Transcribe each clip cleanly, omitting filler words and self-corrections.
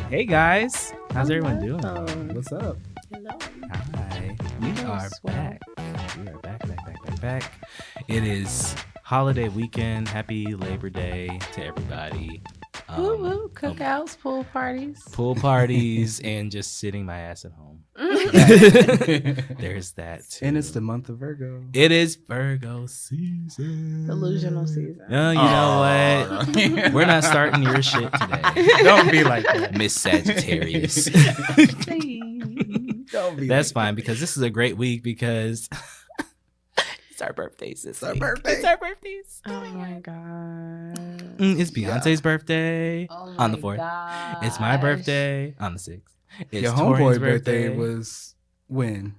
Hey guys, how's everyone doing? What's up? Hello. Hi, we are back. We are back. It is holiday weekend. Happy Labor Day to everybody. Woo, cookouts, pool parties, and just sitting my ass at home. There's that too. And it's the month of Virgo. It is Virgo season. Delusional season. No, you know what? We're not starting your shit today. Don't be like that, Miss Sagittarius. Don't be. That's like fine that. because this is a great week because it's our birthdays this week. It's our birthdays. Oh my god. It's Beyonce's birthday on the 4th. Gosh. It's my birthday on the 6th. It's Your Tori's homeboy birthday was when?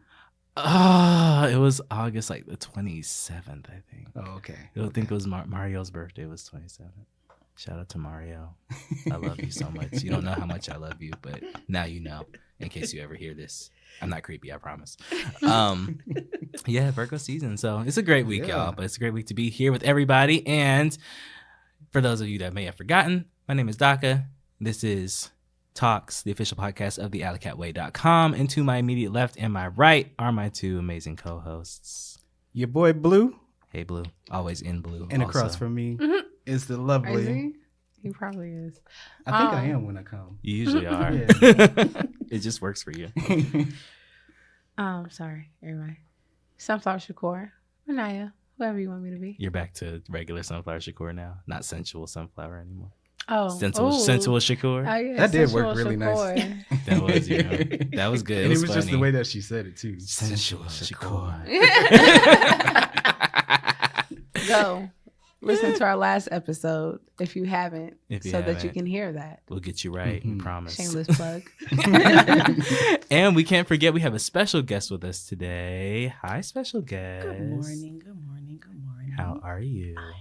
It was August like the 27th, I think. Oh, okay. I think it was Mario's birthday was 27th. Shout out to Mario. I love you so much. You don't know how much I love you, but now you know in case you ever hear this. I'm not creepy, I promise. Yeah, Virgo season. So it's a great week, y'all. But it's a great week to be here with everybody. And for those of you that may have forgotten, my name is DAKA. This is TAWKS, the official podcast of thealleycatway.com. And to my immediate left and my right are my two amazing co-hosts. Your boy Blue. Hey, Blue. Always in blue. And also. across from me is the lovely. Is he? He probably is. I think I am when I come. You usually are. Yeah. It just works for you. Sorry, everybody. Sunflower Shakur. Or Nayo. Whoever you want me to be. You're back to regular Sunflower Shakur now, not sensual sunflower anymore. Oh. Sensual Shakur. Oh, yeah. That did Sensual work really nice. Shakur. That was, that was good. And it was funny. just the way that she said it too. Sensual Shakur. Go. Listen to our last episode if you haven't, that you haven't. can hear that. We'll get you right, we promise. Shameless plug. And we can't forget we have a special guest with us today. Hi, special guest. Good morning. How are you? I am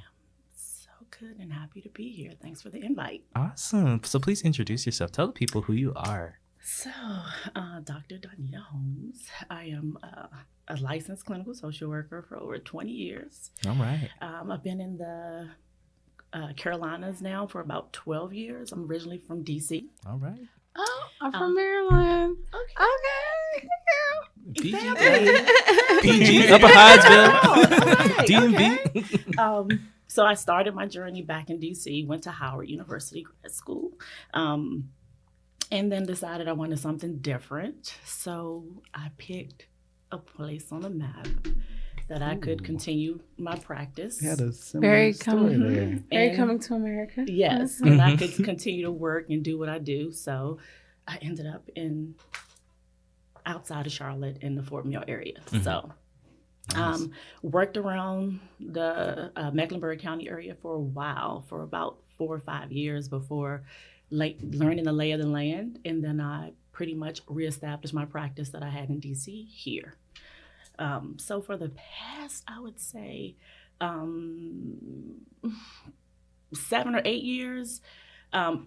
so good and happy to be here. Thanks for the invite. Awesome. So please introduce yourself. Tell the people who you are. So, Dr. Donita Holmes. I am a licensed clinical social worker for over 20 years. All right. I've been in the Carolinas now for about 12 years. I'm originally from D.C. All right. Oh, I'm from Maryland. Okay. PG. Family. PG. Upper Hyattsville. Right, DMV. okay. So I started my journey back in D.C., went to Howard University grad school, and then decided I wanted something different. So I picked a place on the map that I could continue my practice. Had a similar Very story there. Very And- coming to America. Yes, and I could continue to work and do what I do. So I ended up outside of Charlotte in the Fort Mill area. So Nice. worked around the Mecklenburg County area for a while, for about 4 or 5 years before learning the lay of the land. And then I pretty much reestablished my practice that I had in DC here. So for the past, I would say, 7 or 8 years,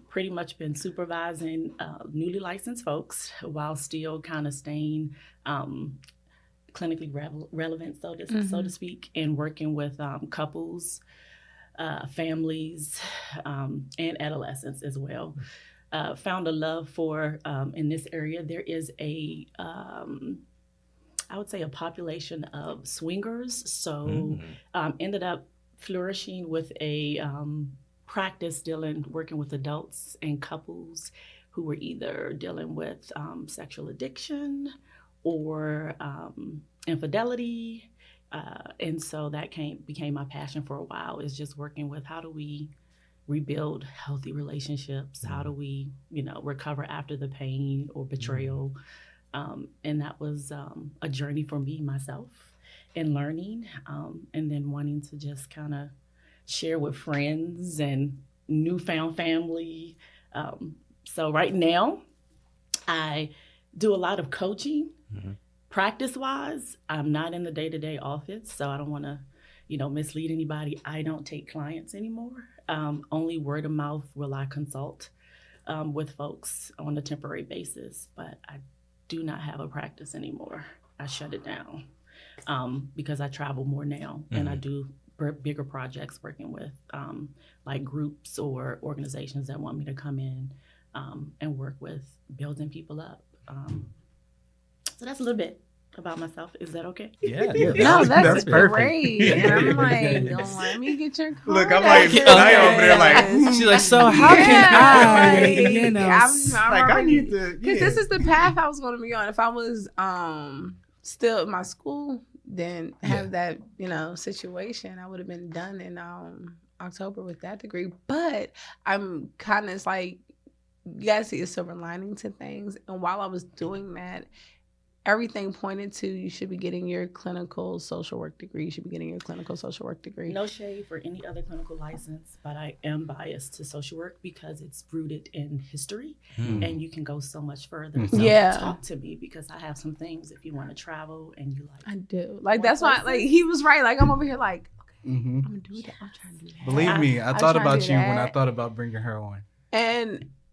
pretty much been supervising newly licensed folks while still kind of staying clinically relevant, so to speak, and working with couples, families, and adolescents as well. Found a love for, in this area, there is I would say a population of swingers. So ended up flourishing with a practice working with adults and couples who were either dealing with sexual addiction or infidelity. And so that became my passion for a while, is just working with how do we rebuild healthy relationships? How do we, recover after the pain or betrayal? And that was a journey for me, myself, in learning and then wanting to just kind of share with friends and newfound family. So right now, I do a lot of coaching. Practice-wise, I'm not in the day-to-day office, so I don't want to, mislead anybody. I don't take clients anymore. Only word of mouth will I consult with folks on a temporary basis, but I do not have a practice anymore. I shut it down because I travel more now and I do bigger projects, working with like groups or organizations that want me to come in and work with building people up. So that's a little bit about myself. Is that okay? Yeah. No, that's perfect. great. And I'm like, don't let me get your card. Look, I'm like, after Nayo over there this. like, She's like, so how can I, like, you know, I'm like I already- need to. Because this is the path I was going to be on. If I was still in my school, then have that, situation, I would have been done in October with that degree. But I'm kind of like, you got to see a silver lining to things. And while I was doing that, everything pointed to you should be getting your clinical social work degree. You should be getting your clinical social work degree. No shade for any other clinical license, but I am biased to social work because it's rooted in history and you can go so much further. So talk to me because I have some things if you want to travel and you like. I do. Like, that's why, like, he was right. Like, I'm over here like, okay, I'm going to do that. I'm trying to do that. Believe me, I thought about you when I thought about bringing her on.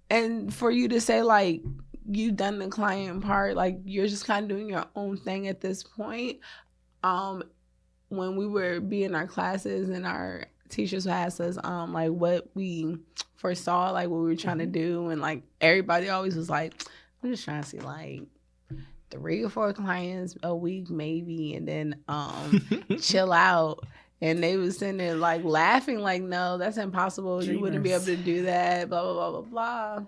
And for you to say, like, you've done the client part, like you're just kind of doing your own thing at this point. When we were being our classes and our teachers would ask us like what we foresaw, like what we were trying to do, and like everybody always was like, I'm just trying to see like 3 or 4 clients a week maybe, and then chill out. And they was sitting there like laughing like, no, that's impossible. Dreamers. You wouldn't be able to do that, blah blah blah blah blah.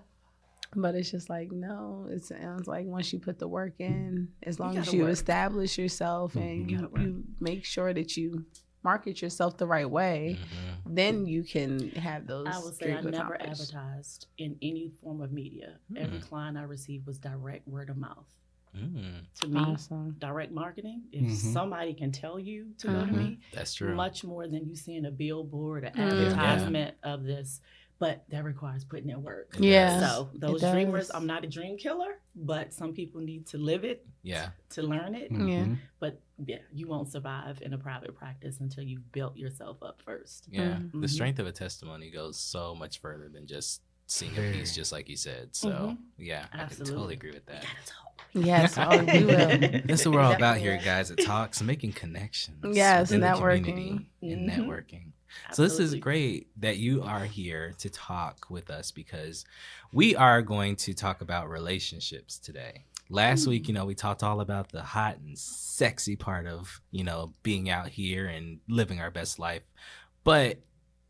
But it's just like, no, it sounds like once you put the work in, as long as you establish yourself and you make sure that you market yourself the right way, then you can have those. I would say I never advertised in any form of media. Every client I received was direct word of mouth. To me, direct marketing, if somebody can tell you to go to me, that's true. Much more than you seeing a billboard, an advertisement of this. But that requires putting in work. Yeah. So those dreamers, I'm not a dream killer, but some people need to live it. Yeah. To learn it. Yeah. But you won't survive in a private practice until you've built yourself up first. Yeah. The strength of a testimony goes so much further than just seeing a piece, just like you said. So yeah, I can totally agree with that. Yes, we will. That's what we're all about here, guys. At TAWKS, making connections. Yes, within networking. The community and networking. So this is great that you are here to talk with us because we are going to talk about relationships today. Last week, we talked all about the hot and sexy part of, being out here and living our best life. But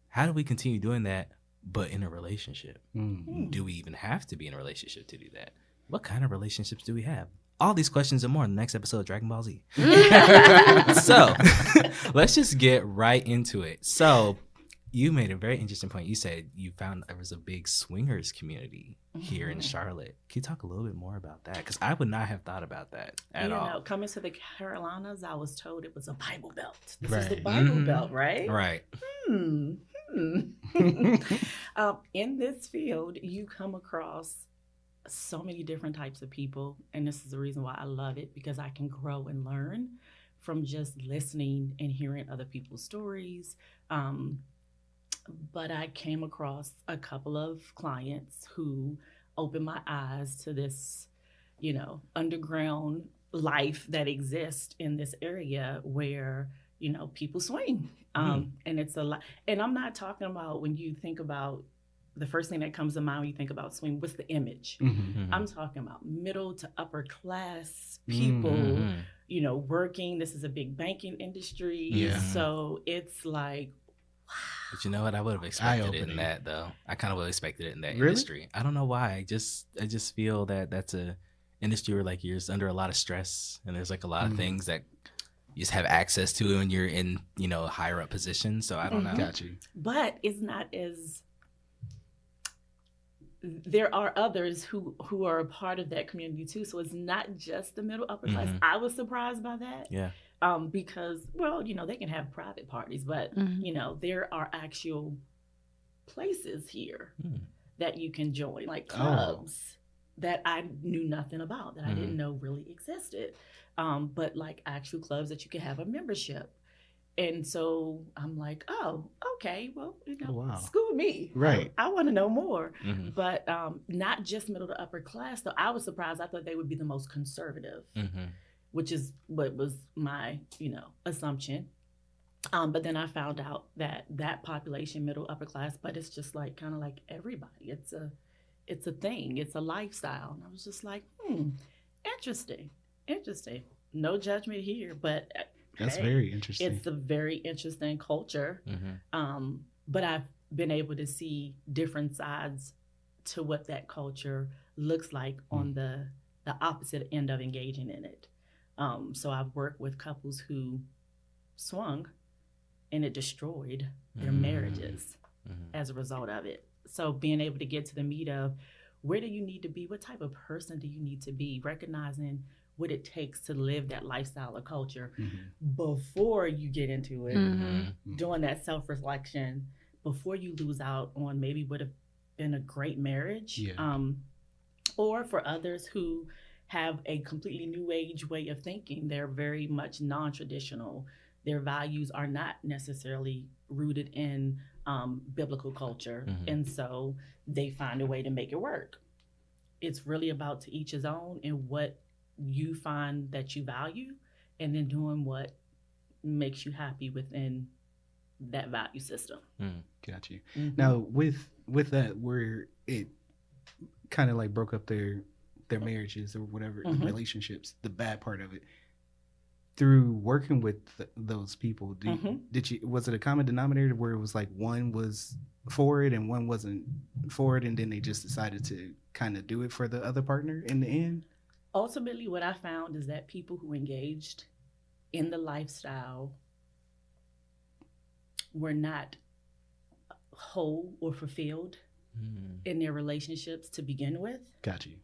how do we continue doing that, but in a relationship? Do we even have to be in a relationship to do that? What kind of relationships do we have? All these questions and more in the next episode of Dragon Ball Z. So let's just get right into it. So you made a very interesting point. You said you found there was a big swingers community here in Charlotte. Can you talk a little bit more about that? Because I would not have thought about that at all. Coming to the Carolinas, I was told it was a Bible Belt. This is the Bible Belt, right? Right. In this field, you come across so many different types of people, and this is the reason why I love it, because I can grow and learn from just listening and hearing other people's stories. But I came across a couple of clients who opened my eyes to this, underground life that exists in this area where, people swing. And it's a lot. And I'm not talking about when you think about the first thing that comes to mind when you think about swing, what's the image? I'm talking about middle to upper class people, working. This is a big banking industry. Yeah. So it's like, wow. But you know what? I would have expected it in that, though. I kind of would have expected it in that industry. I don't know why. I just feel that that's a industry where like you're just under a lot of stress and there's like a lot of things that you just have access to when you're in, higher up positions. So I don't know. Got you. But it's not as... There are others who are a part of that community too. So it's not just the middle upper class. I was surprised by that. Yeah. Because, they can have private parties, but, there are actual places here that you can join, like clubs that I knew nothing about, that I didn't know really existed. But like actual clubs that you can have a membership. And so I'm like, oh, okay, well, school me. Right. I want to know more. But not just middle to upper class, though. I was surprised. I thought they would be the most conservative, which is what was my, assumption. But then I found out that population, middle upper class, but it's just like kind of like everybody. It's a thing. It's a lifestyle. And I was just like, interesting. No judgment here, but that's very interesting. It's a very interesting culture. But I've been able to see different sides to what that culture looks like on the opposite end of engaging in it. So I've worked with couples who swung and it destroyed their marriages as a result of it. So being able to get to the meat of where do you need to be? What type of person do you need to be? Recognizing what it takes to live that lifestyle or culture before you get into it, doing that self-reflection before you lose out on maybe would have been a great marriage. Or for others who have a completely new age way of thinking, they're very much non-traditional. Their values are not necessarily rooted in biblical culture. And so they find a way to make it work. It's really about to each his own and what you find that you value, and then doing what makes you happy within that value system. Got you. Now with that, where it kind of like broke up their marriages or whatever, relationships, the bad part of it, through working with those people, was it a common denominator where it was like one was for it and one wasn't for it, and then they just decided to kind of do it for the other partner in the end? Ultimately, what I found is that people who engaged in the lifestyle were not whole or fulfilled in their relationships to begin with. Got you.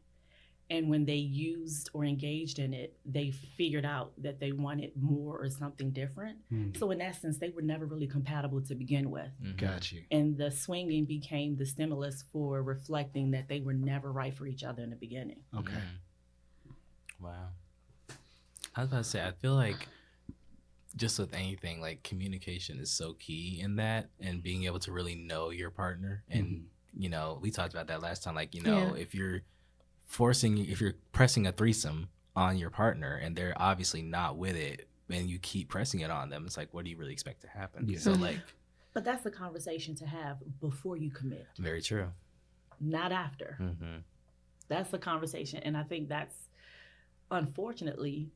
And when they used or engaged in it, they figured out that they wanted more or something different. So in essence, they were never really compatible to begin with. Got you. And the swinging became the stimulus for reflecting that they were never right for each other in the beginning. Okay. Wow. I was about to say, I feel like just with anything, like communication is so key in that, and being able to really know your partner. And, you know, we talked about that last time, like, you know, if you're pressing a threesome on your partner and they're obviously not with it and you keep pressing it on them, it's like, what do you really expect to happen? So like, but that's the conversation to have before you commit. Very true. Not after. That's the conversation. And I think that's, unfortunately,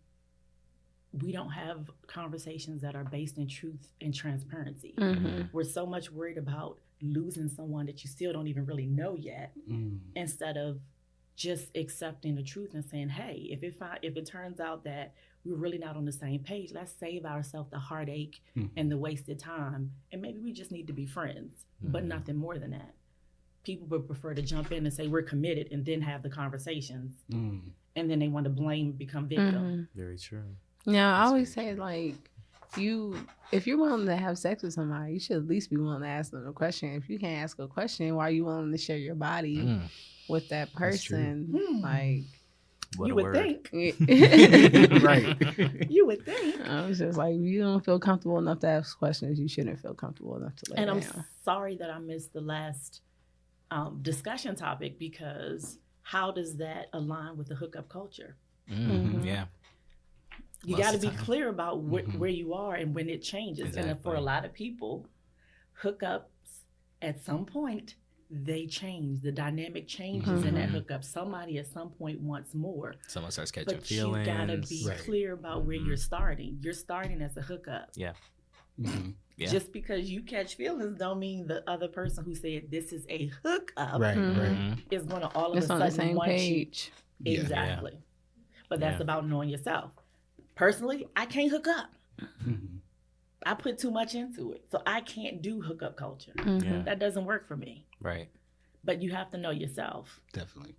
we don't have conversations that are based in truth and transparency. We're so much worried about losing someone that you still don't even really know yet, instead of just accepting the truth and saying, hey, if it turns out that we're really not on the same page, let's save ourselves the heartache and the wasted time, and maybe we just need to be friends, but nothing more than that. People would prefer to jump in and say we're committed and then have the conversations, and then they want to blame, become victim. Very true. Yeah, I always say, like, if you're willing to have sex with somebody, you should at least be willing to ask them a question. If you can't ask a question, why are you willing to share your body with that person? Like, you would think. Right. You would think. I was just like, if you don't feel comfortable enough to ask questions, you shouldn't feel comfortable enough to lay down. And I'm sorry that I missed the last discussion topic, because how does that align with the hookup culture? Yeah. You got to be clear about where you are and when it changes. Exactly. And for a lot of people, hookups at some point, they change. The dynamic changes in that hookup. Somebody at some point wants more. Someone starts catching but feelings. You got to be clear about where you're starting. You're starting as a hookup. Yeah. Just because you catch feelings don't mean the other person who said this is a hookup is going to all of a sudden on the same page. Exactly. But that's about knowing yourself. Personally, I can't hook up. I put too much into it. So I can't do hookup culture. That doesn't work for me. Right. But you have to know yourself. Definitely.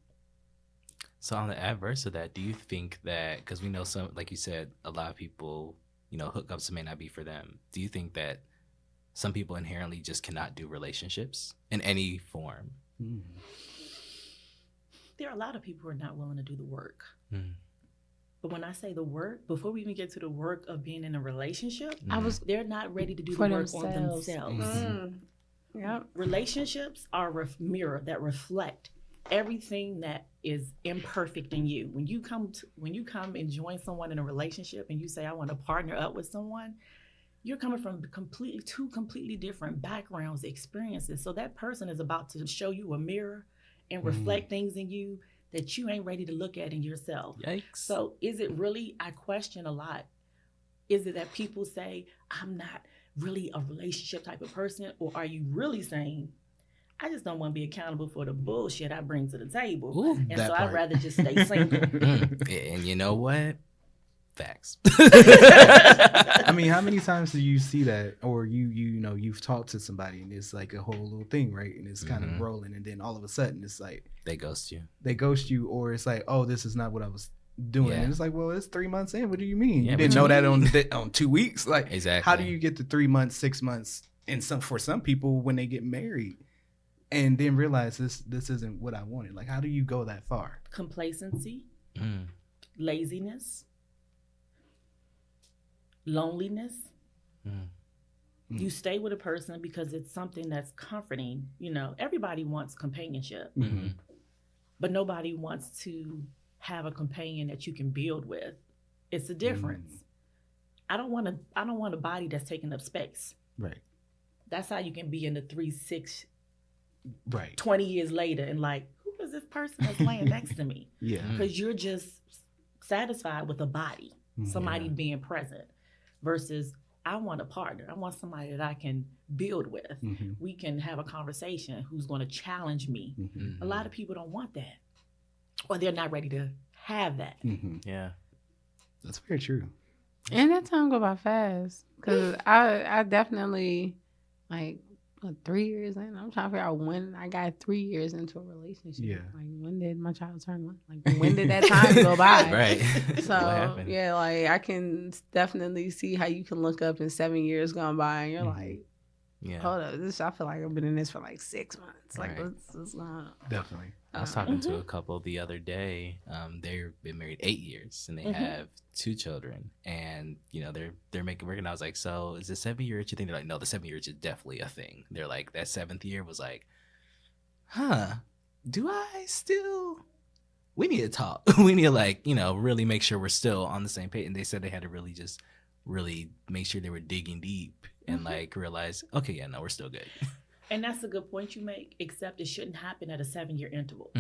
So on the adverse of that, do you think that, because we know some, like you said, a lot of people, you know, hookups may not be for them. Do you think that some people inherently just cannot do relationships in any form? There are a lot of people who are not willing to do the work. But when I say the work, before we even get to the work of being in a relationship, they're not ready to do the work on themselves. Relationships are a mirror that reflect everything that is imperfect in you. When you come and join someone in a relationship and you say, I want to partner up with someone, you're coming from two completely different backgrounds, experiences. So that person is about to show you a mirror and reflect things in you that you ain't ready to look at in yourself. Yikes. So is it really, I question a lot, is it that people say, I'm not really a relationship type of person? Or are you really saying, I just don't want to be accountable for the bullshit I bring to the table. Ooh, and so I'd rather just stay single. And you know what? Facts. I mean, how many times do you see that, or you've talked to somebody and it's like a whole little thing, right? And it's kind of rolling, and then all of a sudden it's like they ghost you, or it's like, oh, this is not what I was doing. And it's like, well, it's 3 months in. What do you mean? Yeah, you didn't know that on 2 weeks? Like, exactly. How do you get to 3 months, 6 months, and for some people when they get married and then realize this isn't what I wanted? Like, how do you go that far? Complacency, laziness, loneliness. You stay with a person because it's something that's comforting. You know, everybody wants companionship, but nobody wants to have a companion that you can build with. It's a difference. I don't want a body that's taking up space. Right. That's how you can be in the 3-6, right, 20 years later, and like, who is this person that's laying next to me? Yeah. Because you're just satisfied with a body, somebody being present, versus I want a partner. I want somebody that I can build with. We can have a conversation who's going to challenge me. A lot of people don't want that, or they're not ready to have that. Yeah, that's very true. And that time go by fast, because I definitely, like, 3 years in, I'm trying to figure out when I got 3 years into a relationship. Yeah. Like, when did my child turn one? Like, when did that time go by? Right. So, yeah, like, I can definitely see how you can look up in 7 years gone by and you're like, hold up, I feel like I've been in this for like 6 months. Like, what's going on? Definitely. I was talking to a couple the other day. They've been married 8 years and they have 2 children, and you know they're making work. And I was like, so is the 7 year itch a thing? They're like, no, the 7 year itch is definitely a thing. They're like, that 7th year was like, do I still? We need to talk. We need to, like, you know, really make sure we're still on the same page. And they said they had to really make sure they were digging deep and like realize, okay, yeah, no, we're still good. And that's a good point you make, except it shouldn't happen at a 7-year interval.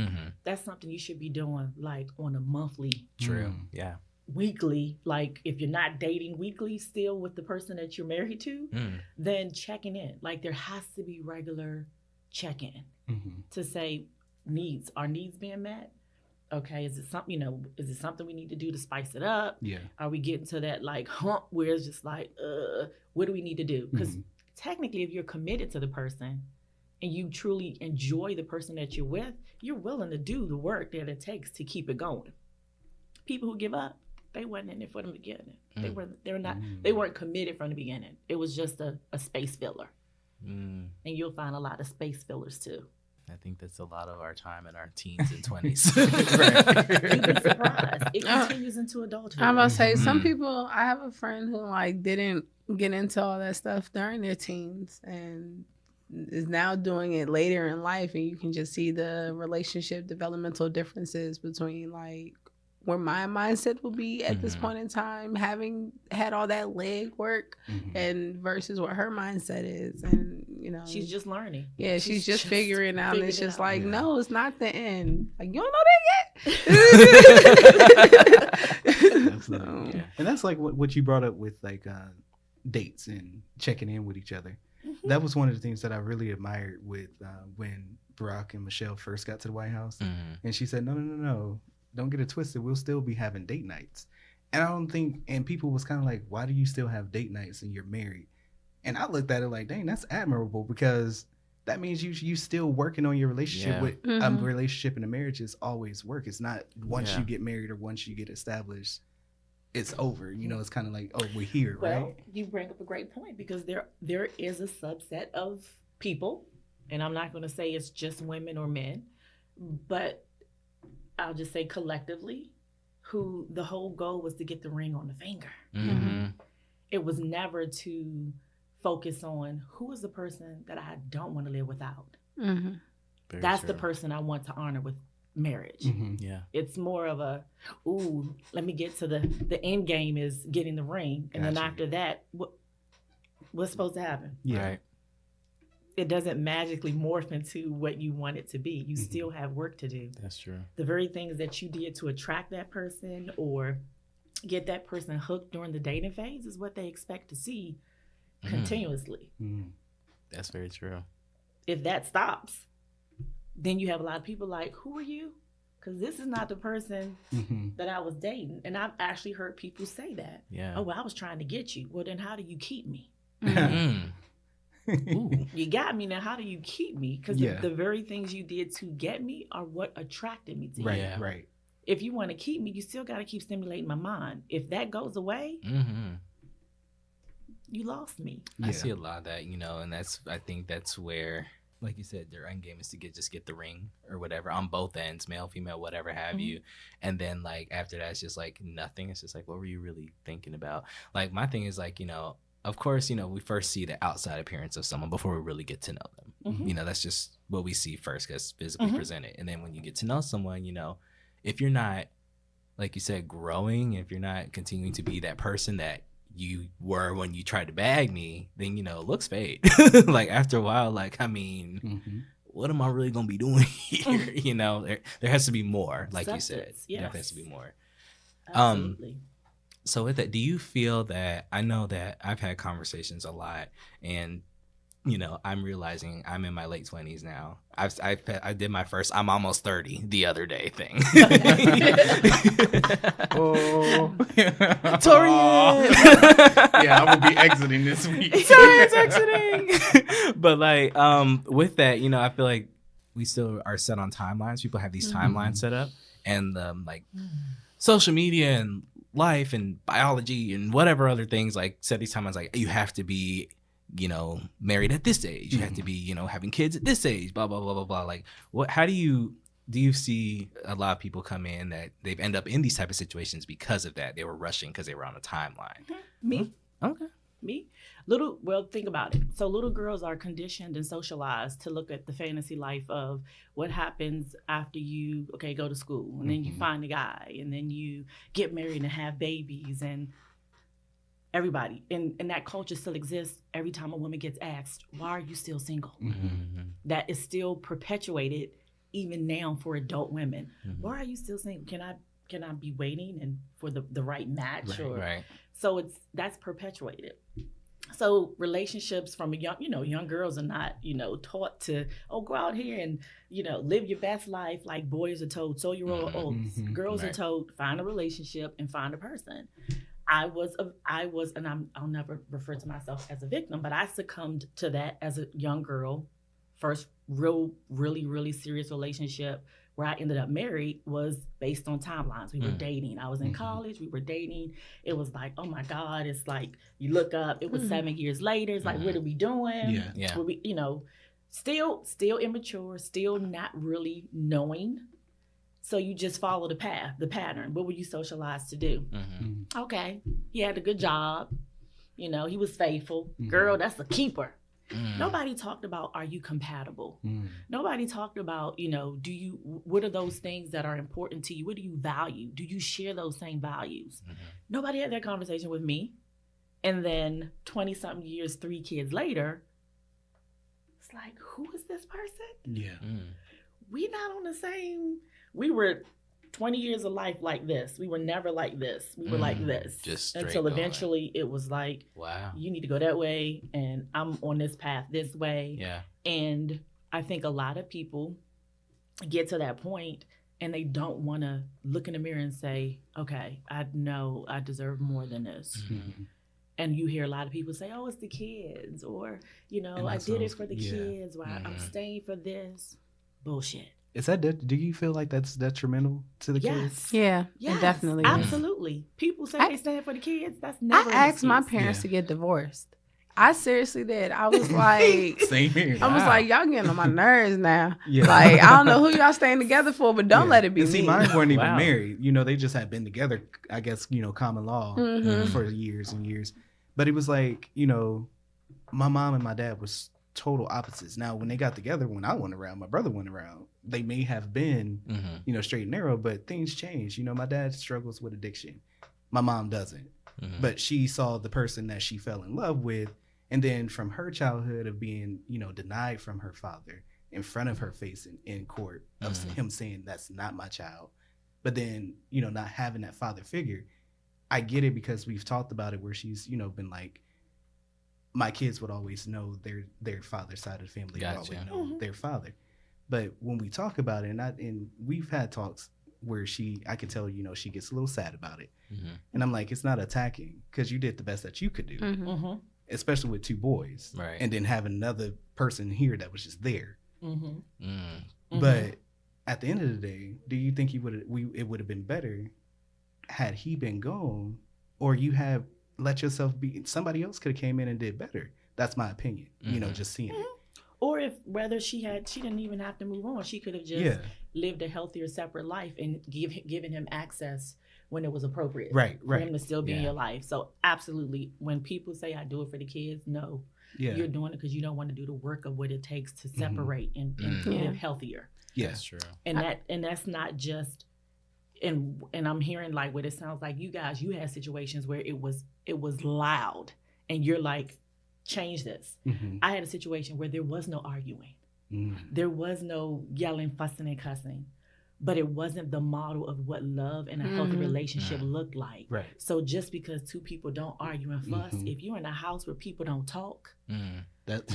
That's something you should be doing like on a monthly. True. Yeah. Weekly. Like, if you're not dating weekly still with the person that you're married to, then checking in. Like, there has to be regular check-in to say are needs being met? Okay, is it something we need to do to spice it up? Yeah. Are we getting to that like hump where it's just like, what do we need to do? Because technically, if you're committed to the person and you truly enjoy the person that you're with, you're willing to do the work that it takes to keep it going. People who give up, they weren't in it from the beginning. They weren't committed from the beginning. It was just a space filler. And you'll find a lot of space fillers too. I think that's a lot of our time in our teens and 20s. You'd be surprised. It continues into adulthood. I'm about to say, some people, I have a friend who like didn't get into all that stuff during their teens and is now doing it later in life, and you can just see the relationship developmental differences between like where my mindset will be at this point in time, having had all that leg work, and versus what her mindset is. And you know, she's just learning. Yeah, she's just figuring out. And it's just like, no, it's not the end. Like, you don't know that yet. Absolutely. Yeah. And that's like what you brought up with like dates and checking in with each other. That was one of the things that I really admired with when Barack and Michelle first got to the White House. And she said, no, don't get it twisted. We'll still be having date nights. And I don't think, and people was kind of like, why do you still have date nights and you're married? And I looked at it like, dang, that's admirable, because that means you still working on your relationship. With a relationship and a marriage is always work. It's not once you get married or once you get established, it's over. You know, it's kind of like, oh, we're here, right? Well, you bring up a great point, because there is a subset of people, and I'm not going to say it's just women or men, but I'll just say collectively, who the whole goal was to get the ring on the finger. It was never to focus on who is the person that I don't want to live without. That's the person I want to honor with marriage. Yeah. It's more of a, let me get to the end game is getting the ring. And then after that, what's supposed to happen. Yeah. Right. It doesn't magically morph into what you want it to be. You still have work to do. That's true. The very things that you did to attract that person or get that person hooked during the dating phase is what they expect to see continuously. That's very true. If that stops, then you have a lot of people like, who are you? Because this is not the person that I was dating. And I've actually heard people say that. Yeah. Oh, well, I was trying to get you. Well, then how do you keep me? Ooh. You got me. Now, how do you keep me? Because the very things you did to get me are what attracted me to you. Right. If you want to keep me, you still got to keep stimulating my mind. If that goes away, you lost me. I see a lot of that, and I think that's where, like you said, their end game is to get the ring or whatever on both ends, male, female, whatever have you. And then like after that, it's just like nothing. It's just like, what were you really thinking about? Like my thing is like, of course, we first see the outside appearance of someone before we really get to know them. That's just what we see first because physically presented. And then when you get to know someone, if you're not, like you said, growing, if you're not continuing to be that person that you were when you tried to bag me, then, looks fade. Like after a while, like, I mean, what am I really going to be doing here? There has to be more, like Substance, you said. yes. There has to be more. Absolutely. So with that, do you feel that, I know that I've had conversations a lot and, I'm realizing I'm in my late 20s now. I did my first, I'm almost 30 the other day thing. Torian! Yeah, I will be exiting this week. Torian's exiting! But like, with that, I feel like we still are set on timelines. People have these timelines set up and like social media and life and biology and whatever other things like set these timelines like you have to be married at this age, you have to be having kids at this age, blah blah blah blah blah. Like how do you see a lot of people come in that they've end up in these type of situations because of that? They were rushing because they were on a timeline. Me. Okay. Me. Think about it. So little girls are conditioned and socialized to look at the fantasy life of what happens after you, go to school, and then you find a guy, and then you get married and have babies, and everybody. And that culture still exists every time a woman gets asked, why are you still single? That is still perpetuated even now for adult women. Why are you still single? Can I be waiting and for the right match? Right. So that's perpetuated. So relationships from young girls are not, taught to, go out here and, live your best life like boys are told, sow your own oats. Girls are told, find a relationship and find a person. I'll never refer to myself as a victim, but I succumbed to that as a young girl. First really, really serious relationship where I ended up married was based on timelines. We were dating. I was in college. We were dating. It was like, oh my God. It's like, you look up, it was 7 years later. It's like, what are we doing? Yeah. Were we, still immature, still not really knowing. So you just follow the pattern. What were you socialized to do? Okay. He had a good job. He was faithful. Girl, that's a keeper. Nobody talked about, are you compatible? Nobody talked about, what are those things that are important to you? What do you value? Do you share those same values? Nobody had that conversation with me. And then 20-something years, 3 kids later, it's like, who is this person? Yeah. We not on the same, we were 20 years of life like this. We were never like this. We were like this. Just until eventually it was like, wow, you need to go that way and I'm on this path this way. Yeah. And I think a lot of people get to that point and they don't want to look in the mirror and say, okay, I know I deserve more than this. And you hear a lot of people say, oh, it's the kids, or, I did it for the kids, or I'm staying for this. Bullshit. Is that do you feel like that's detrimental to the kids? Yeah, yes, it definitely absolutely. Is. People say they stand for the kids. That's never. I asked my parents to get divorced. I seriously did. I was like, same here. I was like, y'all getting on my nerves now. Yeah. Like, I don't know who y'all staying together for, but don't let it be me. Mine weren't even married. They just had been together, I guess, common law for years and years. But it was like, my mom and my dad was total opposites. Now, when they got together, when I went around, my brother went around, they may have been, straight and narrow, but things changed. My dad struggles with addiction. My mom doesn't. But she saw the person that she fell in love with, And then from her childhood of being, you know, denied from her father in front of her face in court of him saying that's not my child, but then, you know, not having that father figure. I get it because we've talked about it where she's, you know, been like, my kids would always know their father's side of the family, would always know their father. But when we talk about it, and we've had talks where I can tell, you know, she gets a little sad about it. And I'm like, it's not attacking because you did the best that you could do, especially with two boys. Right. And then have another person here that was just there. But at the end of the day, do you think it would have been better had he been gone, or you have let yourself be, somebody else could have came in and did better? That's my opinion, you know, just seeing it. Or if whether she didn't even have to move on. She could have just lived a healthier, separate life and given him access when it was appropriate. Right. For him to still be in your life. So absolutely, when people say I do it for the kids, no. You're doing it because you don't want to do the work of what it takes to separate and live healthier. Yeah, that's true. And that's not just, and I'm hearing like what it sounds like you guys, you had situations where it was loud and you're like, change this. I had a situation where there was no arguing. There was no yelling, fussing, and cussing. But it wasn't the model of what love and a healthy relationship looked like. Right. So just because two people don't argue and fuss, if you're in a house where people don't talk,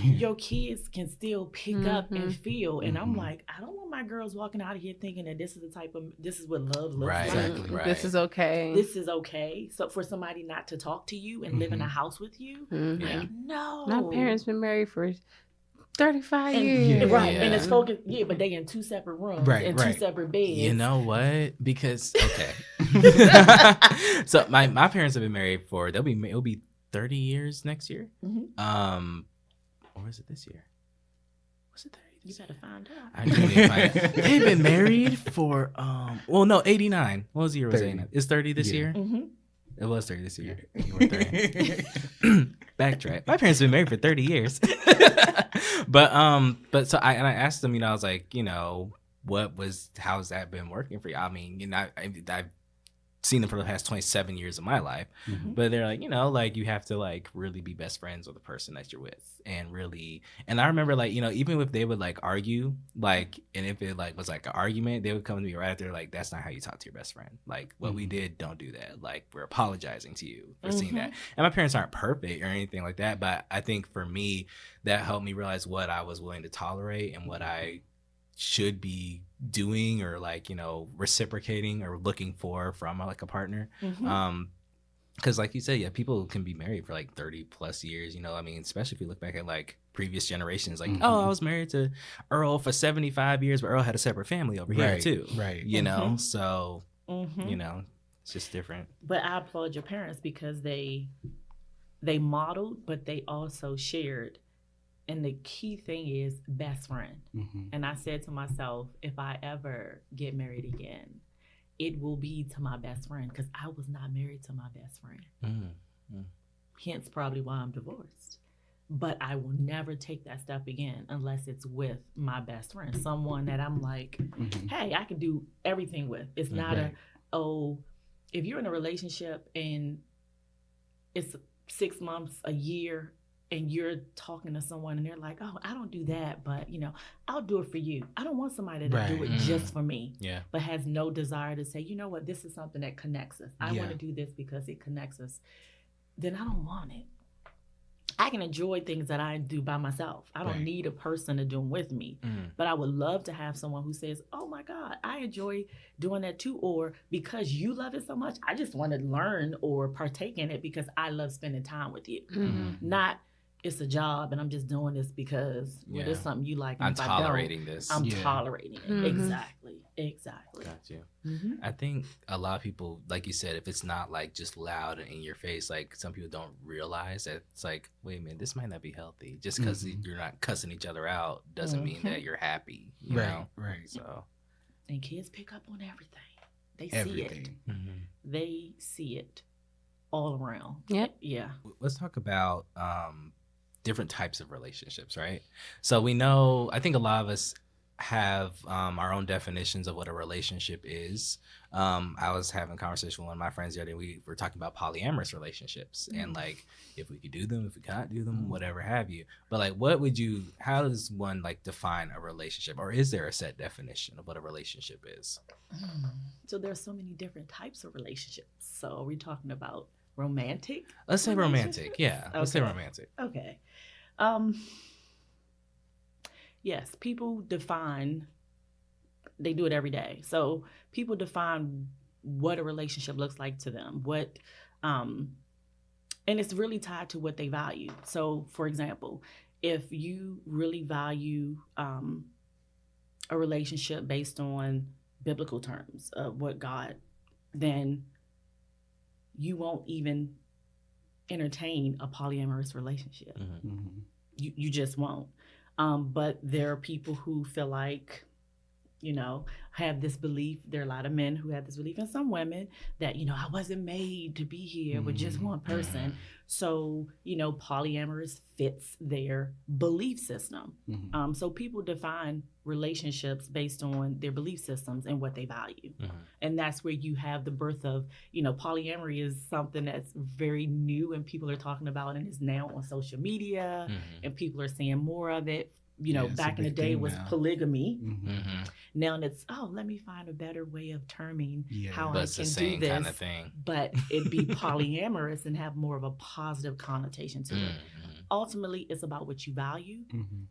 your kids can still pick up and feel. And I'm like, I don't want my girls walking out of here thinking that this is what love looks like. Exactly. Right. This is okay. This is okay. So for somebody not to talk to you and live in a house with you, like, no. My parents been married for 35 years. Right. And it's focused, but they in two separate rooms and two separate beds. You know what? Because, okay. So my parents have been married for, it'll be 30 years next year. Or is it this year? Was it 30? You better find out. I need to find out. They've been married for, 89. What was the year? Was 89? Is 30 this year? It was 30 this year. You were 30. Backtrack. My parents have been married for 30 years. But so I asked them, you know, I was like, you know, how's that been working for you? I mean, you know, I've seen them for the past 27 years of my life, but they're like, you know, like you have to like really be best friends with the person that you're with, and I remember like, you know, even if they would like argue, like, and if it like was like an argument, they would come to me right after, like, that's not how you talk to your best friend. Like what we did, don't do that. Like we're apologizing to you for seeing that. And my parents aren't perfect or anything like that, but I think for me, that helped me realize what I was willing to tolerate and what I should be doing or like, you know, reciprocating or looking for from like a partner. Because like you said, people can be married for like 30 plus years, you know. I mean, especially if you look back at like previous generations, like, oh, I was married to Earl for 75 years, but Earl had a separate family over here too. Right. You know, so, you know, it's just different. But I applaud your parents because they modeled, but they also shared. And the key thing is best friend. And I said to myself, if I ever get married again, it will be to my best friend because I was not married to my best friend. Hence probably why I'm divorced. But I will never take that step again unless it's with my best friend, someone that I'm like, hey, I can do everything with. It's not if you're in a relationship and it's 6 months, a year, and you're talking to someone and they're like, oh, I don't do that, but, you know, I'll do it for you. I don't want somebody to do it just for me, but has no desire to say, you know what, this is something that connects us. I want to do this because it connects us. Then I don't want it. I can enjoy things that I do by myself. I don't need a person to do them with me. But I would love to have someone who says, oh my God, I enjoy doing that too. Or because you love it so much, I just want to learn or partake in it because I love spending time with you. Not, it's a job and I'm just doing this because it's something you like. And I'm tolerating this. I'm tolerating it. Exactly. Got you. I think a lot of people, like you said, if it's not like just loud and in your face, like some people don't realize that it's like, wait a minute, this might not be healthy. Just because you're not cussing each other out doesn't mean that you're happy. You know? Right. So. And kids pick up on everything. They see it. They see it all around. Yep. Yeah. Let's talk about different types of relationships, right? So we know, I think a lot of us have our own definitions of what a relationship is. I was having a conversation with one of my friends the other day. We were talking about polyamorous relationships and like if we could do them, if we cannot do them, whatever have you. But like, how does one like define a relationship, or is there a set definition of what a relationship is? So there's so many different types of relationships. So are we talking about romantic? Let's say romantic. Yeah, let's say romantic. Okay. Yes, people define, they do it every day. So people define what a relationship looks like to them, and it's really tied to what they value. So for example, if you really value a relationship based on biblical terms of what God, then you won't even entertain a polyamorous relationship. You just won't. But there are people who feel like, have this belief. There are a lot of men who have this belief, and some women that, I wasn't made to be here with just one person. So, polyamorous fits their belief system. So people define relationships based on their belief systems and what they value. And that's where you have the birth of, polyamory is something that's very new and people are talking about and is now on social media and people are seeing more of it. Back in the day it was polygamy. Now it's, let me find a better way of terming how I can do this. Kind of thing. But it'd be polyamorous and have more of a positive connotation to it. Ultimately, it's about what you value,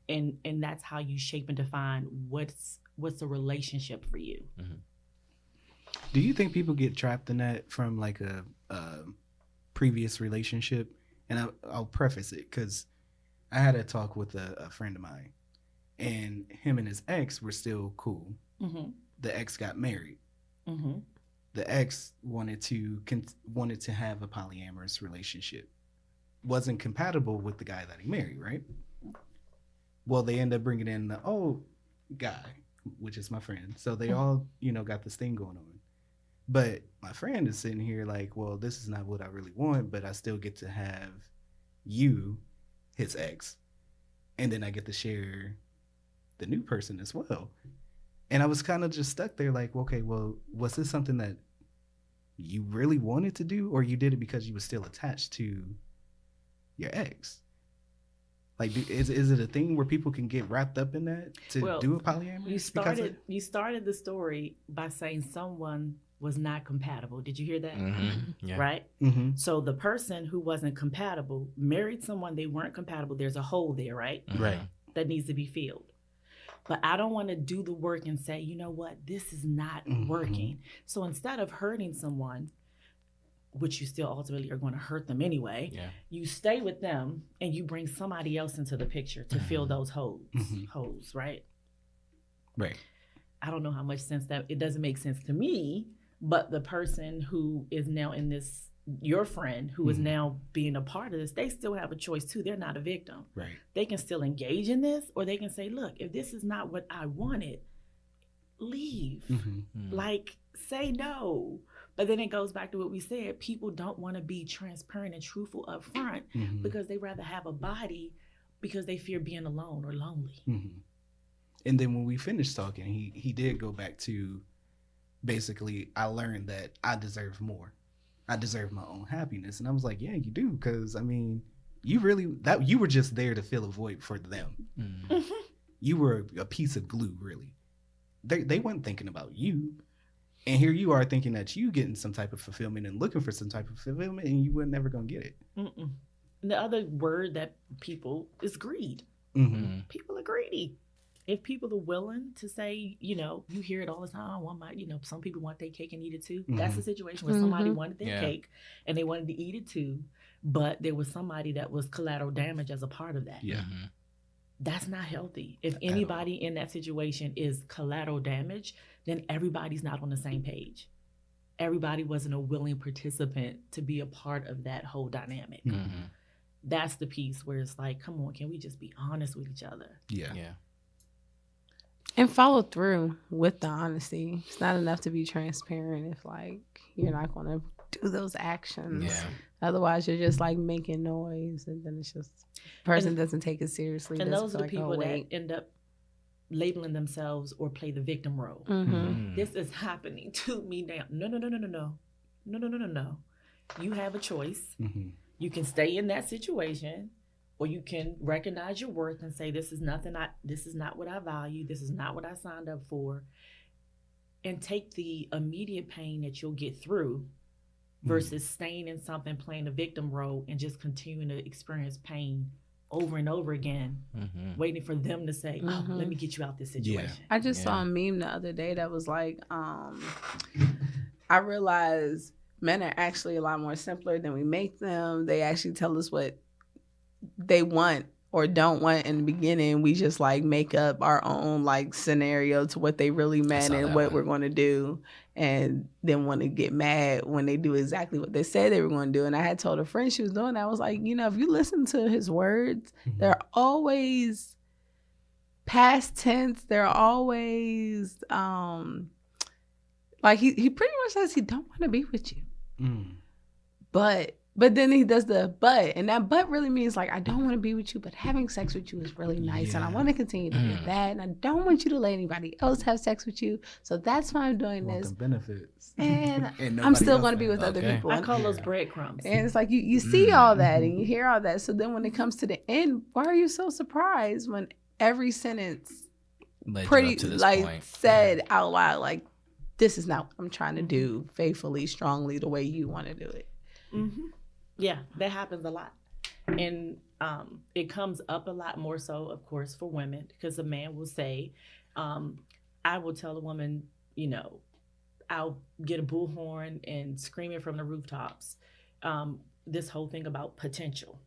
and that's how you shape and define what's a relationship for you. Do you think people get trapped in that from like a previous relationship? And I'll preface it because I had a talk with a friend of mine, and him and his ex were still cool. The ex got married. The ex wanted to have a polyamorous relationship. Wasn't compatible with the guy that he married, right? Well, they end up bringing in the old guy, which is my friend. So they all, got this thing going on. But my friend is sitting here like, well, this is not what I really want, but I still get to have you, his ex, and then I get to share the new person as well. And I was kind of just stuck there like, okay, well, was this something that you really wanted to do, or you did it because you were still attached to your ex? Like, is it a thing where people can get wrapped up in that to do a polyamory? You started the story by saying someone was not compatible. Did you hear that? Yeah. Right? So the person who wasn't compatible married someone they weren't compatible. There's a hole there, right? Right. That needs to be filled. But I don't want to do the work and say, you know what, this is not working. So instead of hurting someone, which you still ultimately are going to hurt them anyway, you stay with them and you bring somebody else into the picture to fill those holes, right? Right. I don't know how much sense that, it doesn't make sense to me, but the person who is now in this, your friend who is now being a part of this, they still have a choice too. They're not a victim. Right. They can still engage in this, or they can say, look, if this is not what I wanted, leave. Like, say no. But then it goes back to what we said. People don't want to be transparent and truthful up front because they rather have a body because they fear being alone or lonely. And then when we finished talking, he did go back to basically, I learned that I deserve more. I deserve my own happiness. And I was like, yeah, you do. Because, I mean, you were just there to fill a void for them. You were a piece of glue, really. They weren't thinking about you. And here you are thinking that you getting some type of fulfillment and looking for some type of fulfillment, and you were never going to get it. And the other word that people is greed. People are greedy. If people are willing to say, you hear it all the time, I want my, some people want their cake and eat it too. That's a situation where somebody wanted their cake and they wanted to eat it too, but there was somebody that was collateral damage as a part of that. That's not healthy. If anybody in that situation is collateral damage, then everybody's not on the same page. Everybody wasn't a willing participant to be a part of that whole dynamic. That's the piece where it's like, come on, can we just be honest with each other? Yeah. And follow through with the honesty. It's not enough to be transparent if like you're not going to do those actions. Otherwise, you're just like making noise, and then it's just person doesn't take it seriously. And those are the people that end up labeling themselves or play the victim role. This is happening to me now. No. You have a choice. You can stay in that situation, or you can recognize your worth and say, this is not what I value. This is not what I signed up for. And take the immediate pain that you'll get through versus staying in something, playing the victim role, and just continuing to experience pain over and over again, waiting for them to say, oh, let me get you out this situation. Yeah. I just saw a meme the other day that was like, I realized men are actually a lot more simpler than we make them. They actually tell us what they want or don't want in the beginning. We just like make up our own like scenario to what they really meant and what we're going to do, and then want to get mad when they do exactly what they said they were going to do. And I had told a friend she was doing that. I was like, you know, if you listen to his words, they're always past tense. They're always like he pretty much says he don't want to be with you, But then he does the but, and that but really means like, I don't want to be with you, but having sex with you is really nice, and I want to continue to do that, and I don't want you to let anybody else have sex with you, so that's why I'm doing this. Benefits. And I'm still going to be with other people. I call those breadcrumbs. And it's like you see all that and you hear all that, so then when it comes to the end, why are you so surprised when every sentence pretty like said out loud, like, this is not what I'm trying to do faithfully, strongly, the way you want to do it. Yeah, that happens a lot. And it comes up a lot more so, of course, for women, because a man will say, I will tell a woman, you know, I'll get a bullhorn and scream it from the rooftops. This whole thing about potential.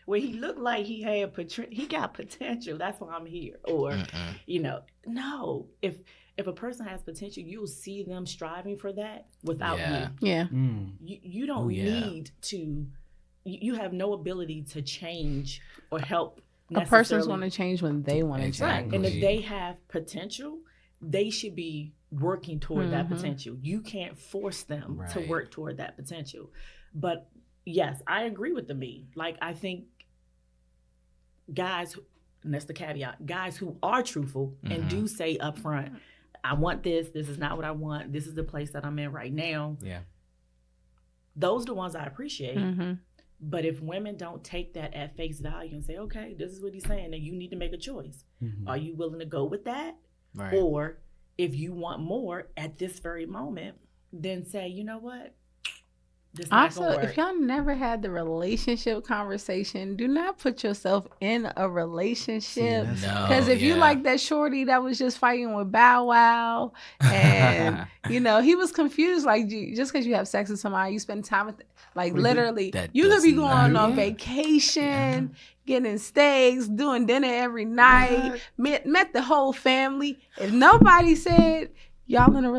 Where he looked like he got potential. That's why I'm here. Or, you know, no. If a person has potential, you'll see them striving for that without you. Yeah. You don't need to. You have no ability to change or help. A person's going to change when they want to change. Right. And if they have potential, they should be working toward that potential. You can't force them to work toward that potential. But yes, I agree with the me. Like, I think guys, and that's the caveat, guys who are truthful and do say up front, I want this is not what I want, this is the place that I'm in right now. Yeah. Those are the ones I appreciate. But if women don't take that at face value and say, okay, this is what he's saying, then you need to make a choice. Are you willing to go with that? Right. Or if you want more at this very moment, then say, you know what? Also, if y'all never had the relationship conversation, do not put yourself in a relationship. Because if you like that shorty that was just fighting with Bow Wow, and you know, he was confused, like, just because you have sex with somebody, you spend time with, like, literally, you could be going on vacation, getting steaks, doing dinner every night, met the whole family. If nobody said, y'all not in a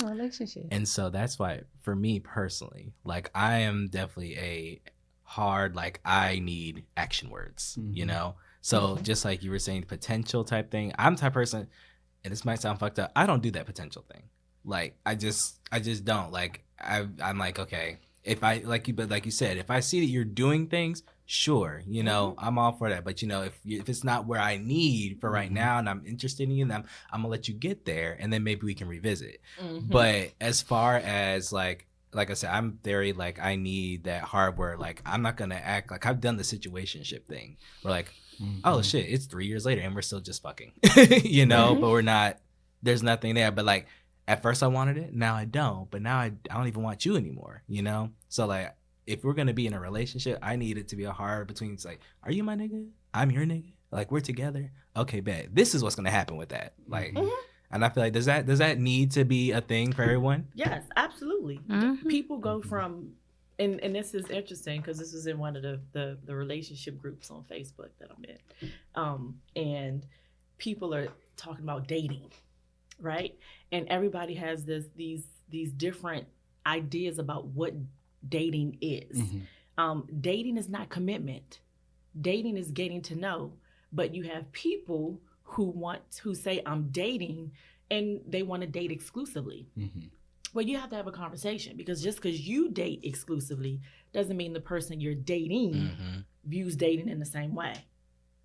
relationship. And so that's why, for me personally, like, I am definitely a hard, like, I need action words, you know? So just like you were saying, potential type thing, I'm the type of person, and this might sound fucked up, I don't do that potential thing. Like, I just don't. Like, I'm like, okay, if I, like you said, if I see that you're doing things, sure, you know, I'm all for that. But, you know, if it's not where I need for right now and I'm interested in you, then I'm going to let you get there, and then maybe we can revisit. But as far as, like I said, I'm very, like, I need that hard word. Like, I'm not going to act like I've done the situationship thing. We're like, oh, shit, it's 3 years later and we're still just fucking, you know, but we're not, there's nothing there. But, like, at first I wanted it, now I don't. But now I don't even want you anymore, you know? So, like, if we're going to be in a relationship, I need it to be a hard between, it's like, are you my nigga? I'm your nigga. Like, we're together. Okay, bet. This is what's going to happen with that. Like, and I feel like, does that need to be a thing for everyone? Yes, absolutely. People go from, and this is interesting because this is in one of the relationship groups on Facebook that I'm in. And people are talking about dating, right? And everybody has these different ideas about what dating is. Dating is not commitment. Dating is getting to know. But you have people who say I'm dating and they want to date exclusively. Well, you have to have a conversation, because just because you date exclusively doesn't mean the person you're dating views dating in the same way,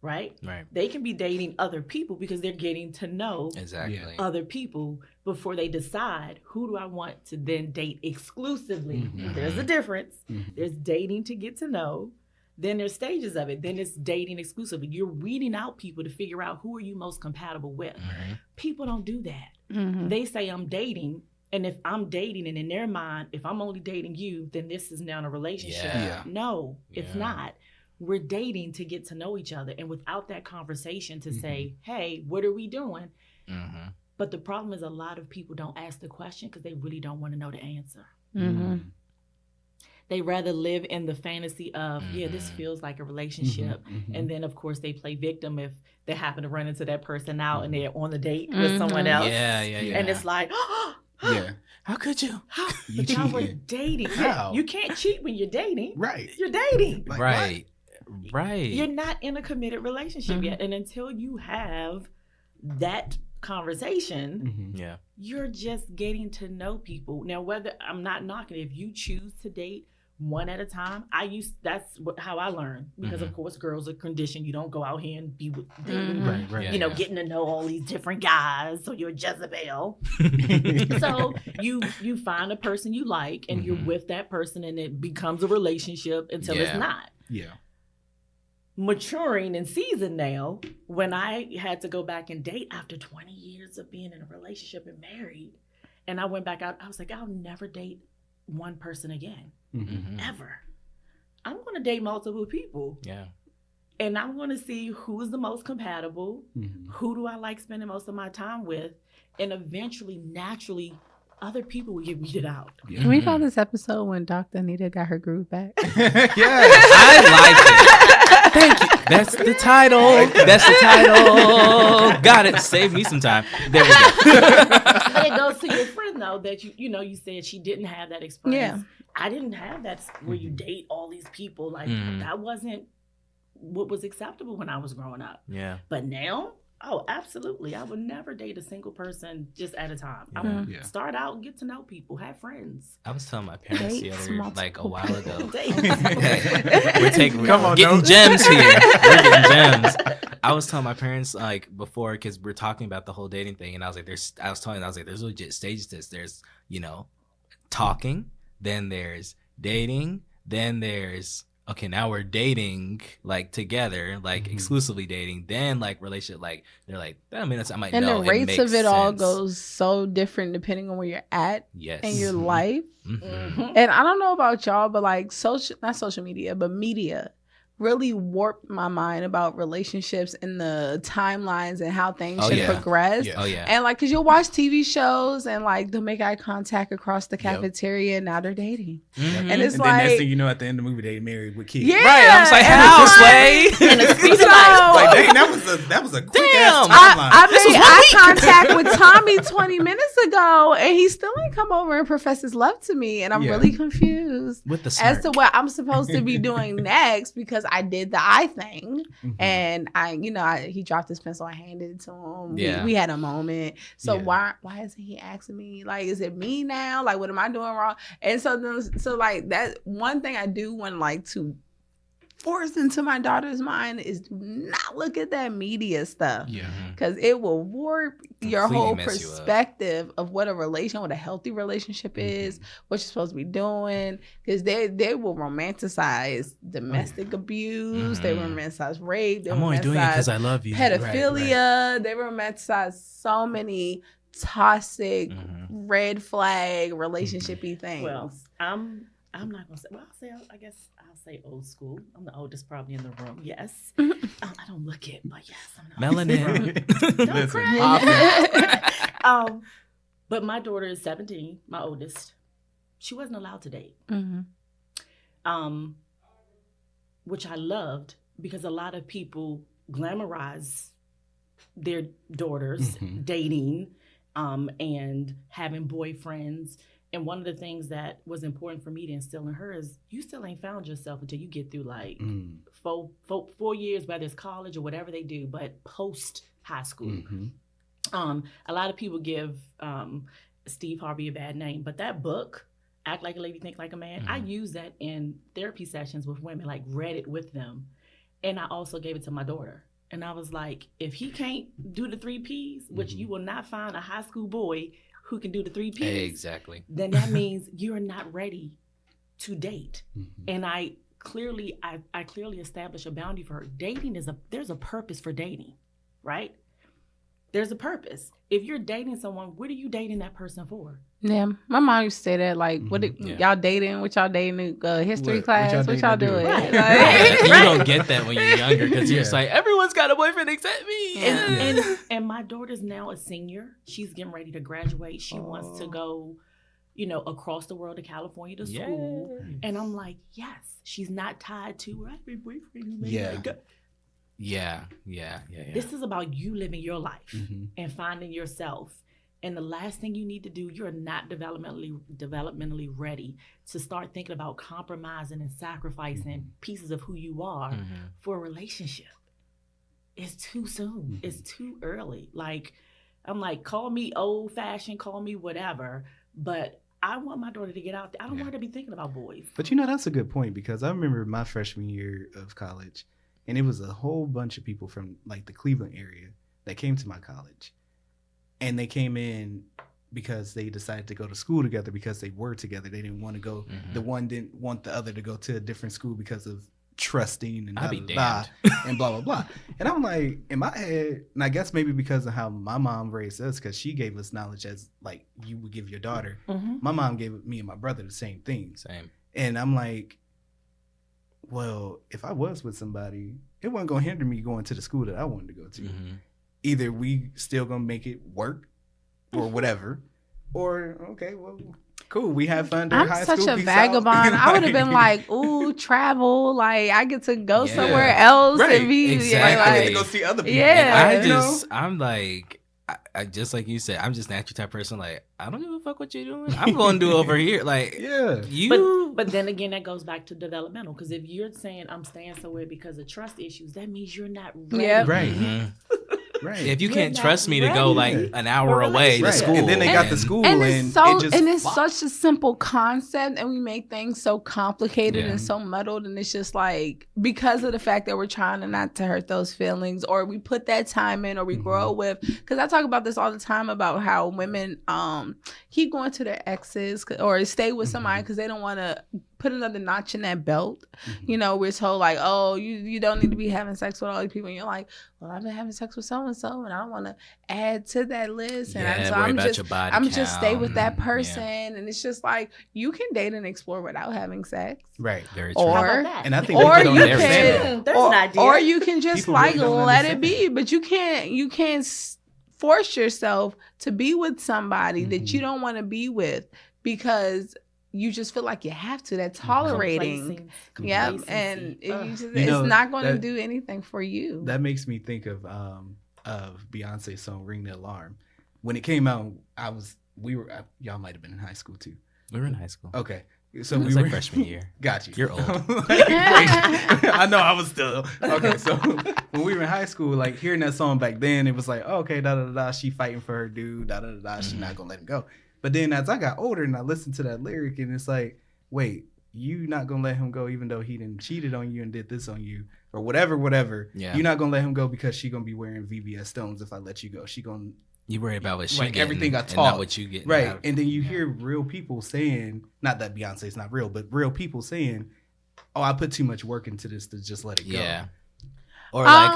right? Right. They can be dating other people because they're getting to know Exactly. other people before they decide who do I want to then date exclusively. Mm-hmm. There's a difference. Mm-hmm. There's dating to get to know. Then there's stages of it. Then it's dating exclusively. You're weeding out people to figure out who are you most compatible with. Mm-hmm. People don't do that. Mm-hmm. They say I'm dating. And if I'm dating, and in their mind, if I'm only dating you, then this is now a relationship. Yeah. No, it's Yeah. not. We're dating to get to know each other. And without that conversation to say, hey, what are we doing? Mm-hmm. But the problem is a lot of people don't ask the question because they really don't want to know the answer. Mm-hmm. They rather live in the fantasy of, yeah, this Mhm. feels like a relationship. Mm-hmm. And then, of course, they play victim if they happen to run into that person out and they're on the date Mhm. with someone else. Yeah. And it's like, yeah, how could you? how? You But y'all were cheating. dating. How? You can't cheat when you're dating. right. You're dating. Like, Right. Right. You're not in a committed relationship Mhm. yet. And until you have that conversation, Mm-hmm. Yeah. you're just getting to know people. Now, whether I'm not knocking, if you choose to date one at a time, how I learned because of course girls are conditioned. You don't go out here and be with dating, Mhm. Right. Yeah, you know, yeah. getting to know all these different guys. So you're Jezebel. So you find a person you like and you're Mhm. with that person and it becomes a relationship until Yeah. it's not. Yeah. Maturing and seasoned now, when I had to go back and date after 20 years of being in a relationship and married, and I went back out, I was like, I'll never date one person again, Mm-hmm. Mhm. ever. I'm going to date multiple people, Yeah. and I'm going to see who is the most compatible, Mm-hmm. who do I like spending most of my time with, and eventually, naturally, other people will get weeded out. Can we call this episode when Dr. Donita got her groove back? Yeah. I like it. Thank you. That's the title. That's the title. Got it. Save me some time. There we go. But it goes to your friend though that you said she didn't have that experience. Yeah. I didn't have that where you date all these people. Like Mhm. that wasn't what was acceptable when I was growing up. Yeah. But now, oh, absolutely. I would never date a single person just at a time. I Yeah. would Yeah. start out and get to know people, have friends. I was telling my parents the Dates other, multiple like a while ago. Date. We're getting gems here. We're getting gems. I was telling my parents like before because we're talking about the whole dating thing, and I was like, there's legit stages to this. There's talking, then there's dating, then there's okay, now we're dating like together, like exclusively dating, then like relationship, like they're like, I mean, I might And know the rates makes of it all sense. goes so different depending on where you're at Yes. in your life. Mhm. And I don't know about y'all, but like not social media, but media really warped my mind about relationships and the timelines and how things Oh, should yeah. progress. Yeah. Oh yeah. And like, cause you'll watch TV shows and like they'll make eye contact across the cafeteria and now they're dating. Mhm. And it's And then next like, thing you know, at the end of the movie, they married with kids. yeah. Right. I was like, and how, it's like- Sway? And the speed of So- life. Like, dang, that was a quick ass Damn. timeline. I made eye contact with Tommy 20 minutes ago and he still ain't come over and profess his love to me. And I'm Yeah. really confused With the as smirk. to what I'm supposed to be doing next because I did the eye thing. Mhm. And he dropped his pencil. I handed it to him. Yeah. We had a moment. So Yeah. why isn't he asking me? Like, is it me now? Like, what am I doing wrong? And so like that one thing I do want like to force into my daughter's mind is do not look at that media stuff. Yeah. Because it will warp your Completely whole mess you up. perspective of what a healthy relationship is, what you're supposed to be doing. Because they will romanticize domestic abuse, they Mhm. romanticize rape, they I'm only doing it because romanticize I love you. pedophilia, they romanticize so many toxic, Mhm. red flag relationshipy things. Well, I'm not gonna say. Well, I guess I'll say old school. I'm the oldest probably in the room. Yes, I don't look it, but yes, I'm the oldest in the room. Melanin. Don't Listen, cry. But my daughter is 17, my oldest. She wasn't allowed to date, Mhm. which I loved because a lot of people glamorize their daughters Mhm. dating and having boyfriends. And one of the things that was important for me to instill in her is you still ain't found yourself until you get through like Mm. 4 years, whether it's college or whatever they do, but post high school. Mhm. A lot of people give Steve Harvey a bad name, but that book, Act Like a Lady, Think Like a Man, I use that in therapy sessions with women, like read it with them. And I also gave it to my daughter. And I was like, if he can't do the 3 Ps, which you will not find a high school boy who can do the 3 Ps. Exactly. Then that means you're not ready to date. And I clearly established a boundary for her. Dating there's a purpose for dating, right? There's a purpose. If you're dating someone, what are you dating that person for? Yeah, my mom used to say that, like, y'all dating? What y'all dating? History class? What y'all doing? Right. Like, You don't get that when you're younger because you're just like, everyone's got a boyfriend except me. And my daughter's now a senior. She's getting ready to graduate. She wants to go, across the world to California to school. And I'm like, yes, she's not tied to, I have a boyfriend. Yeah. This is about you living your life and finding yourself. And the last thing you need to do, you're not developmentally ready to start thinking about compromising and sacrificing pieces of who you are for a relationship. It's too soon. It's too early. Like, I'm like, call me old fashioned, call me whatever, but I want my daughter to get out there. I don't want her to be thinking about boys. But that's a good point, because I remember my freshman year of college, and it was a whole bunch of people from like the Cleveland area that came to my college. And they came in because they decided to go to school together because they were together. They didn't want to go. The one didn't want the other to go to a different school because of trusting and blah, blah, blah. And I'm like, in my head, and I guess maybe because of how my mom raised us, because she gave us knowledge as like you would give your daughter. My mom gave me and my brother the same thing. Same. And I'm like, well, if I was with somebody, it wasn't going to hinder me going to the school that I wanted to go to. Either we still going to make it work or whatever, or, okay, well, cool. We have fun during high school. I'm such a vagabond. I would have been like, ooh, travel. Like, I get to go somewhere else. Right. And be, exactly. I get to go see other people. Yeah. I'm like, I just like you said, I'm just naturally type of person. Like, I don't give a fuck what you're doing. I'm going to do over here. Like, But then again, that goes back to developmental. Because if you're saying I'm staying somewhere because of trust issues, that means you're not ready. Yep. Right. Right. If you can't trust me to go like an hour away to school, and then they got the school, and it's such a simple concept, and we make things so complicated and so muddled, and it's just like, because of the fact that we're trying to not to hurt those feelings, or we put that time in, or we grow with. Because I talk about this all the time about how women keep going to their exes or stay with somebody because they don't want to put another notch in that belt. We're told like, oh, you don't need to be having sex with all these people, and you're like, well, I've been having sex with so and so, and I don't want to add to that list, and so I'm just stay with that person, and it's just like, you can date and explore without having sex, right? Very true. And I think or you can just like let it be, but you can't force yourself to be with somebody that you don't want to be with because you just feel like you have to. That's tolerating. Yep. And it's not going to do anything for you. That makes me think of Beyonce's song "Ring the Alarm." When it came out, y'all might have been in high school too. We were in high school. Okay. So we were like freshman year. Got you. You're old. I know I was still. Okay, so when we were in high school, like hearing that song back then, it was like, oh, okay, da da da, she fighting for her dude, da da da, she's not gonna let him go. But then as I got older and I listened to that lyric, and it's like, wait, you not gonna let him go even though he done cheated on you and did this on you or whatever. Yeah. You're not gonna let him go because she gonna be wearing VVS stones if I let you go. She gonna. You worry about what she getting, everything I taught, not what you get. Right. And then you hear real people saying, not that Beyonce's not real, but real people saying, oh, I put too much work into this to just let it go. Yeah. Or like,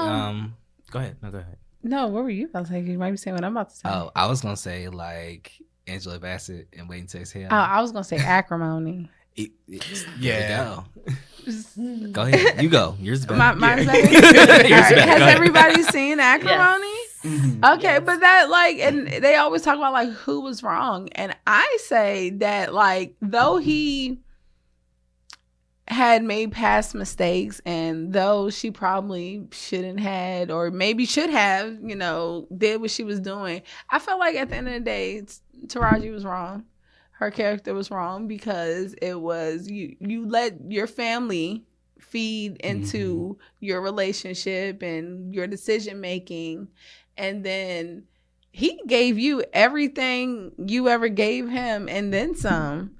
go ahead. No, go ahead. No, what were you about to say? You might be saying what I'm about to say. Oh, I was going to say like Angela Bassett and Waiting to Exhale. Oh, I was going to say acrimony. Yeah. Go ahead. You go. Yours is better. Mine's better? Has everybody seen acrimony? Yes. Mm-hmm. Okay, yes. But that like, and they always talk about like who was wrong, and I say that like though he had made past mistakes, and though she probably shouldn't had, or maybe should have, did what she was doing, I felt like at the end of the day, Taraji was wrong. Her character was wrong because it was you let your family feed into your relationship and your decision making. And then he gave you everything you ever gave him and then some.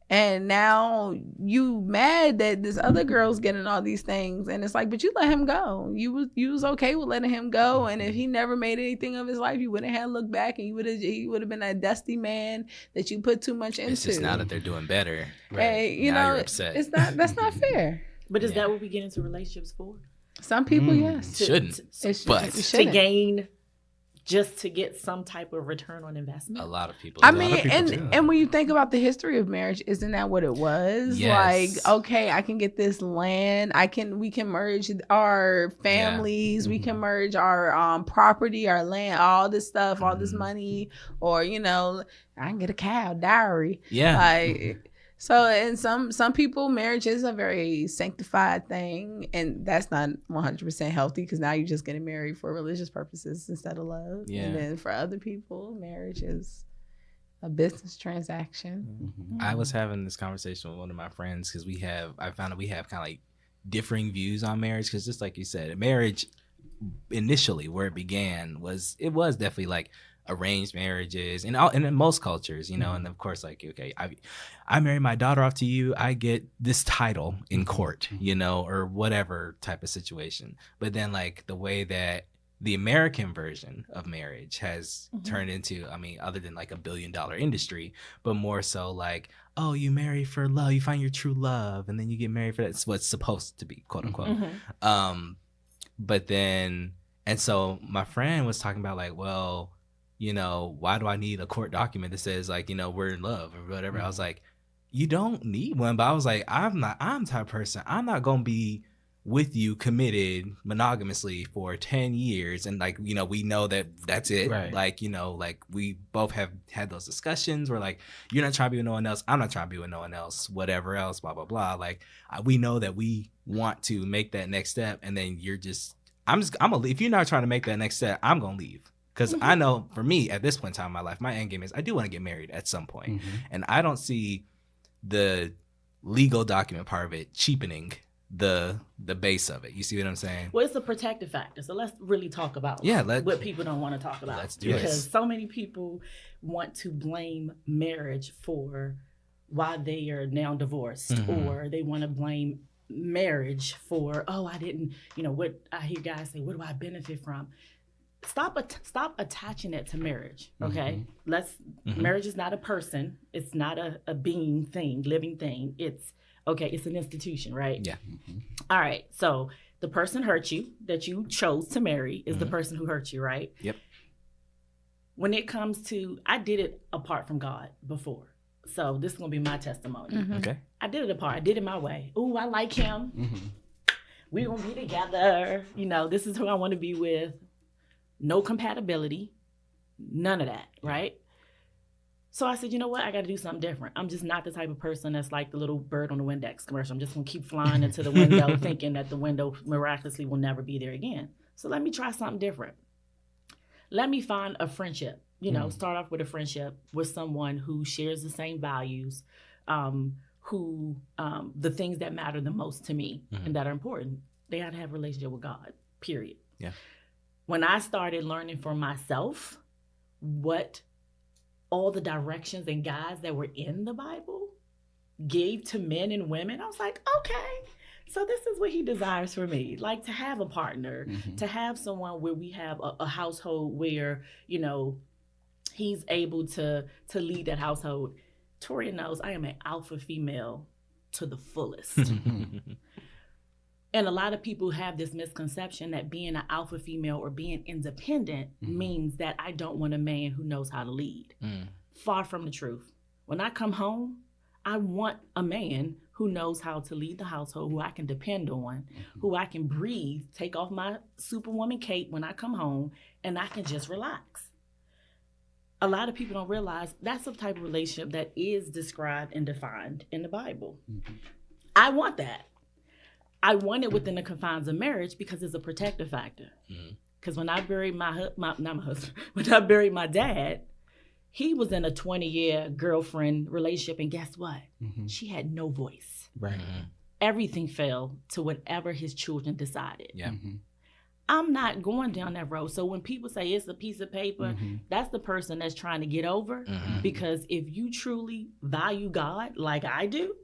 And now you mad that this other girl's getting all these things, and it's like, but you let him go. You was okay with letting him go, and if he never made anything of his life, you wouldn't have looked back, and he would have been that dusty man that you put too much into. It's just now that they're doing better. Right. And, you know, you're upset. That's not fair. But is that what we get into relationships for? Some people, yes. Shouldn't. But to gain, just to get some type of return on investment. A lot of people. I mean, and when you think about the history of marriage, isn't that what it was? Yes. Like, okay, I can get this land. We can merge our families. We can merge our property, our land, all this stuff, all this money, or I can get a cow, dowry. Yeah. Like. So, in some people, marriage is a very sanctified thing, and that's not 100% healthy because now you're just getting married for religious purposes instead of love. Yeah. And then for other people, marriage is a business transaction. Mm-hmm. I was having this conversation with one of my friends because I found that we have kind of like differing views on marriage because just like you said, marriage initially where it began was definitely like arranged marriages and in most cultures, and of course, like, okay, I marry my daughter off to you, I get this title in court, or whatever type of situation. But then like the way that the American version of marriage has turned into, I mean, other than like $1 billion industry, but more so like, oh, you marry for love, you find your true love, and then you get married for that. It's what's supposed to be, quote unquote. But then, and so my friend was talking about like, well, why do I need a court document that says like, we're in love or whatever? I was like, you don't need one. But I was like, I'm the type of person, I'm not going to be with you committed monogamously for 10 years. And like, we know that that's it. Right. Like, like we both have had those discussions where like, you're not trying to be with no one else. I'm not trying to be with no one else, whatever else, blah, blah, blah. Like we know that we want to make that next step. And then you're just, I'm going to leave. If you're not trying to make that next step, I'm going to leave. Because I know for me, at this point in time in my life, my end game is I do want to get married at some point. And I don't see the legal document part of it cheapening the base of it. You see what I'm saying? Well, it's a protective factor. So let's really talk about what people don't want to talk about. Let's do it. Because so many people want to blame marriage for why they are now divorced, or they want to blame marriage for, I didn't, what I hear guys say, what do I benefit from? Stop attaching it to marriage, okay? Marriage is not a person. It's not a living thing. It's an institution, right? Yeah. All right, so the person hurt you that you chose to marry is the person who hurt you, right? Yep. When it comes to, I did it apart from God before. So this is going to be my testimony. Okay. I did it apart. I did it my way. Ooh, I like him. We're going to be together. This is who I want to be with. No compatibility, none of that, right? So I said, you know what? I got to do something different. I'm just not the type of person that's like the little bird on the Windex commercial. I'm just going to keep flying into the window thinking that the window miraculously will never be there again. So let me try something different. Let me find a friendship, start off with a friendship with someone who shares the same values, who the things that matter the most to me and that are important. They got to have a relationship with God, period. Yeah. When I started learning for myself what all the directions and guides that were in the Bible gave to men and women, I was like, okay, so this is what he desires for me. Like to have a partner, to have someone where we have a household where, he's able to lead that household. Toria knows I am an alpha female to the fullest. And a lot of people have this misconception that being an alpha female or being independent means that I don't want a man who knows how to lead. Far from the truth. When I come home, I want a man who knows how to lead the household, who I can depend on, who I can breathe, take off my superwoman cape when I come home, and I can just relax. A lot of people don't realize that's the type of relationship that is described and defined in the Bible. I want that. I want it within the confines of marriage because it's a protective factor. Because when I buried when I buried my dad, he was in a 20-year girlfriend relationship, and guess what? She had no voice. Right. Everything fell to whatever his children decided. Yeah. I'm not going down that road. So when people say it's a piece of paper, that's the person that's trying to get over. Because if you truly value God like I do,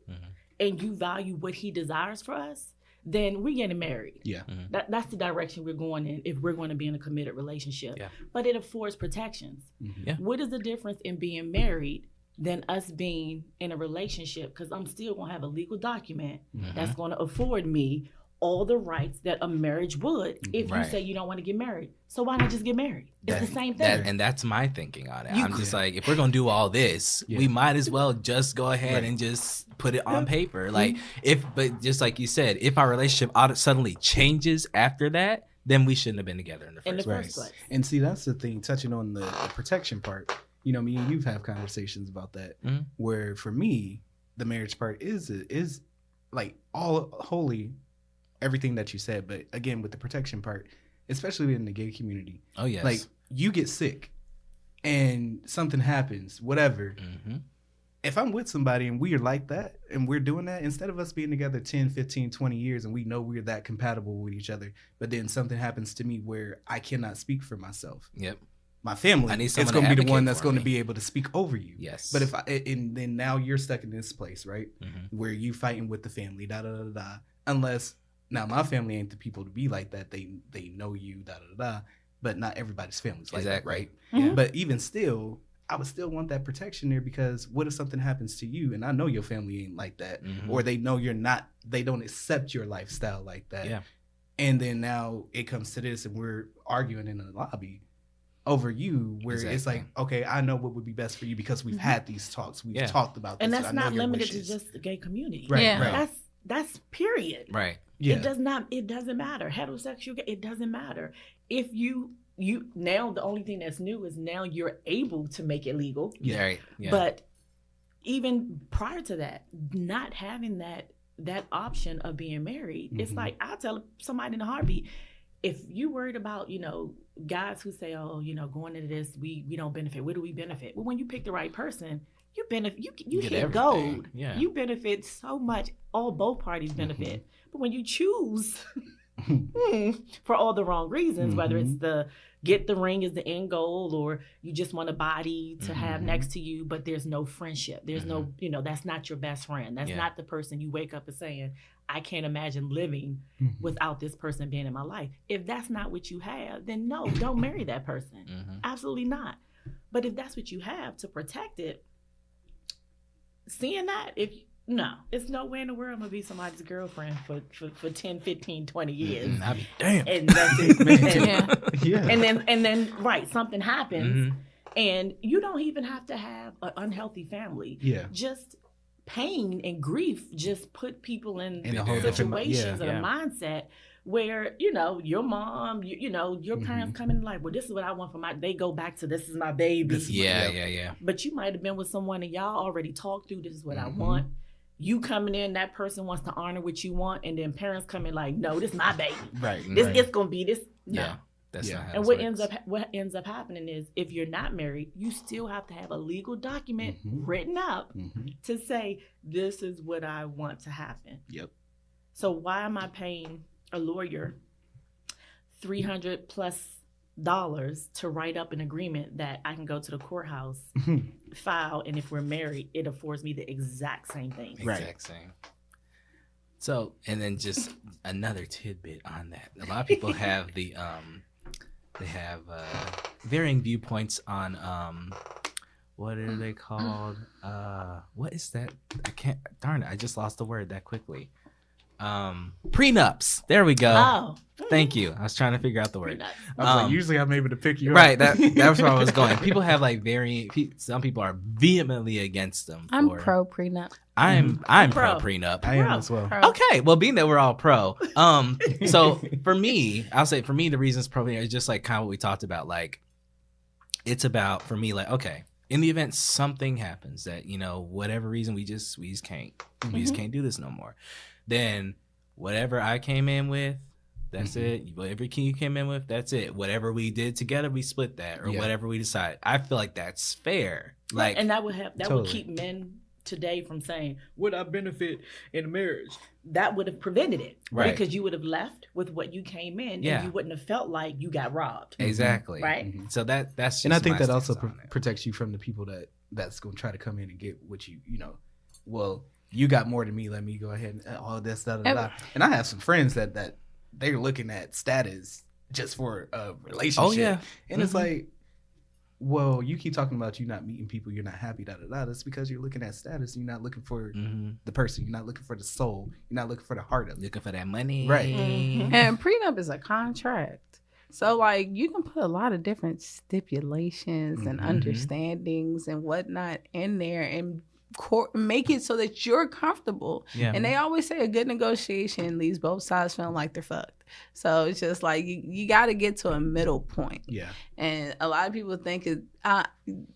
and you value what he desires for us, then we're getting married. Yeah. That's the direction we're going in if we're going to be in a committed relationship. Yeah. But it affords protections. Yeah. What is the difference in being married than us being in a relationship? Because I'm still going to have a legal document that's going to afford me all the rights that a marriage would if you say you don't want to get married. So why not just get married? It's the same thing. And that's my thinking on it. I'm just like, if we're going to do all this, we might as well just go ahead and just put it on paper. Like, but just like you said, if our relationship suddenly changes after that, then we shouldn't have been together in the first place. And see, that's the thing, touching on the protection part. You know, me and you've had conversations about that, where for me, the marriage part is like all wholly everything that you said, but again with the protection part, especially in the gay community. Oh yes. Like you get sick and something happens, whatever. If I'm with somebody and we are like that and we're doing that, instead of us being together 10, 15, 20 years and we know we're that compatible with each other, but then something happens to me where I cannot speak for myself. Yep. My family is going to be the one that's going to be able to speak over you. Yes. But and then now you're stuck in this place, right? Where you fighting with the family, unless now my family ain't the people to be like that. They know you, but not everybody's family's like that, right? Yeah. But even still, I would still want that protection there, because what if something happens to you and I know your family ain't like that, or they know they don't accept your lifestyle like that. Yeah. And then now it comes to this and we're arguing in the lobby over you, where it's like, okay, I know what would be best for you because we've had these talks. We've talked about this. And that's not limited to just the gay community. Right. Yeah. Right. That's period. Right. Yeah. It doesn't matter. Heterosexual, it doesn't matter. If you now, the only thing that's new is now you're able to make it legal. Yeah. Right. Yeah. But even prior to that, not having that option of being married, it's like, I'll tell somebody in a heartbeat, if you worried about, guys who say, oh, going into this, we don't benefit. Where do we benefit? Well, when you pick the right person, you benefit. You hit everything. Gold. Yeah. You benefit so much. Both parties benefit. But when you choose for all the wrong reasons, whether it's get the ring is the end goal, or you just want a body to have next to you, but there's no friendship. There's no, that's not your best friend. That's not the person you wake up and saying, I can't imagine living without this person being in my life. If that's not what you have, then no, don't marry that person. Absolutely not. But if that's what you have to protect it, seeing that, it's no way in the world I'm going to be somebody's girlfriend for 10, 15, 20 years. I'd be damn. And that's it. And then right, something happens and you don't even have to have an unhealthy family. Yeah. Just pain and grief just put people in situations and a mindset where, your mom, your parents come in like, well, this is what I want for they go back to, this is my baby. Yeah. But you might have been with someone and y'all already talked through, this is what I want. You coming in, that person wants to honor what you want, and then parents come in like, no, this is my baby. Right. It's gonna be this. No. Yeah. That's not how and what ends up happening is, if you're not married, you still have to have a legal document written up to say, this is what I want to happen. Yep. So why am I paying a lawyer $300+ to write up an agreement that I can go to the courthouse, file, and if we're married, it affords me the exact same thing. Exact same. So, and then just another tidbit on that. A lot of people have varying viewpoints on what are they called? What is that? I just lost the word that quickly. Prenups. There we go. Oh. Thank you. I was trying to figure out the word. I was like, usually I'm able to pick you up. Right. That's where I was going. People have some people are vehemently against them. I'm pro prenup. I'm pro prenup. I am as well. Pro. Okay. Well, being that we're all pro, so for me, I'll say the reasons pro prenup is just like kind of what we talked about. Like, it's about, for me, like, okay, in the event something happens that, whatever reason we just can't do this no more, then whatever I came in with, that's it. Whatever you came in with, that's it. Whatever we did together, we split that, or whatever we decide. I feel like that's fair. Like, and that would keep men today from saying, would I benefit in a marriage? That would have prevented it. Right. Because you would have left with what you came in and you wouldn't have felt like you got robbed. Exactly. Right. Mm-hmm. So that's just and I think my that also stance on it. protects you from the people that's going to try to come in and get what you know. Well, you got more than me. Let me go ahead and all this, da, da, da. And I have some friends that they're looking at status just for a relationship. Oh yeah. And it's like, well, you keep talking about you not meeting people, you're not happy, da da da. That's because you're looking at status. You're not looking for the person. You're not looking for the soul. You're not looking for the heart of it. Looking for that money. Right. And prenup is a contract. So, like, you can put a lot of different stipulations and understandings and whatnot in there and make it so that you're comfortable. Yeah. And they always say a good negotiation leaves both sides feeling like they're fucked. So it's just like you got to get to a middle point. Yeah. And a lot of people think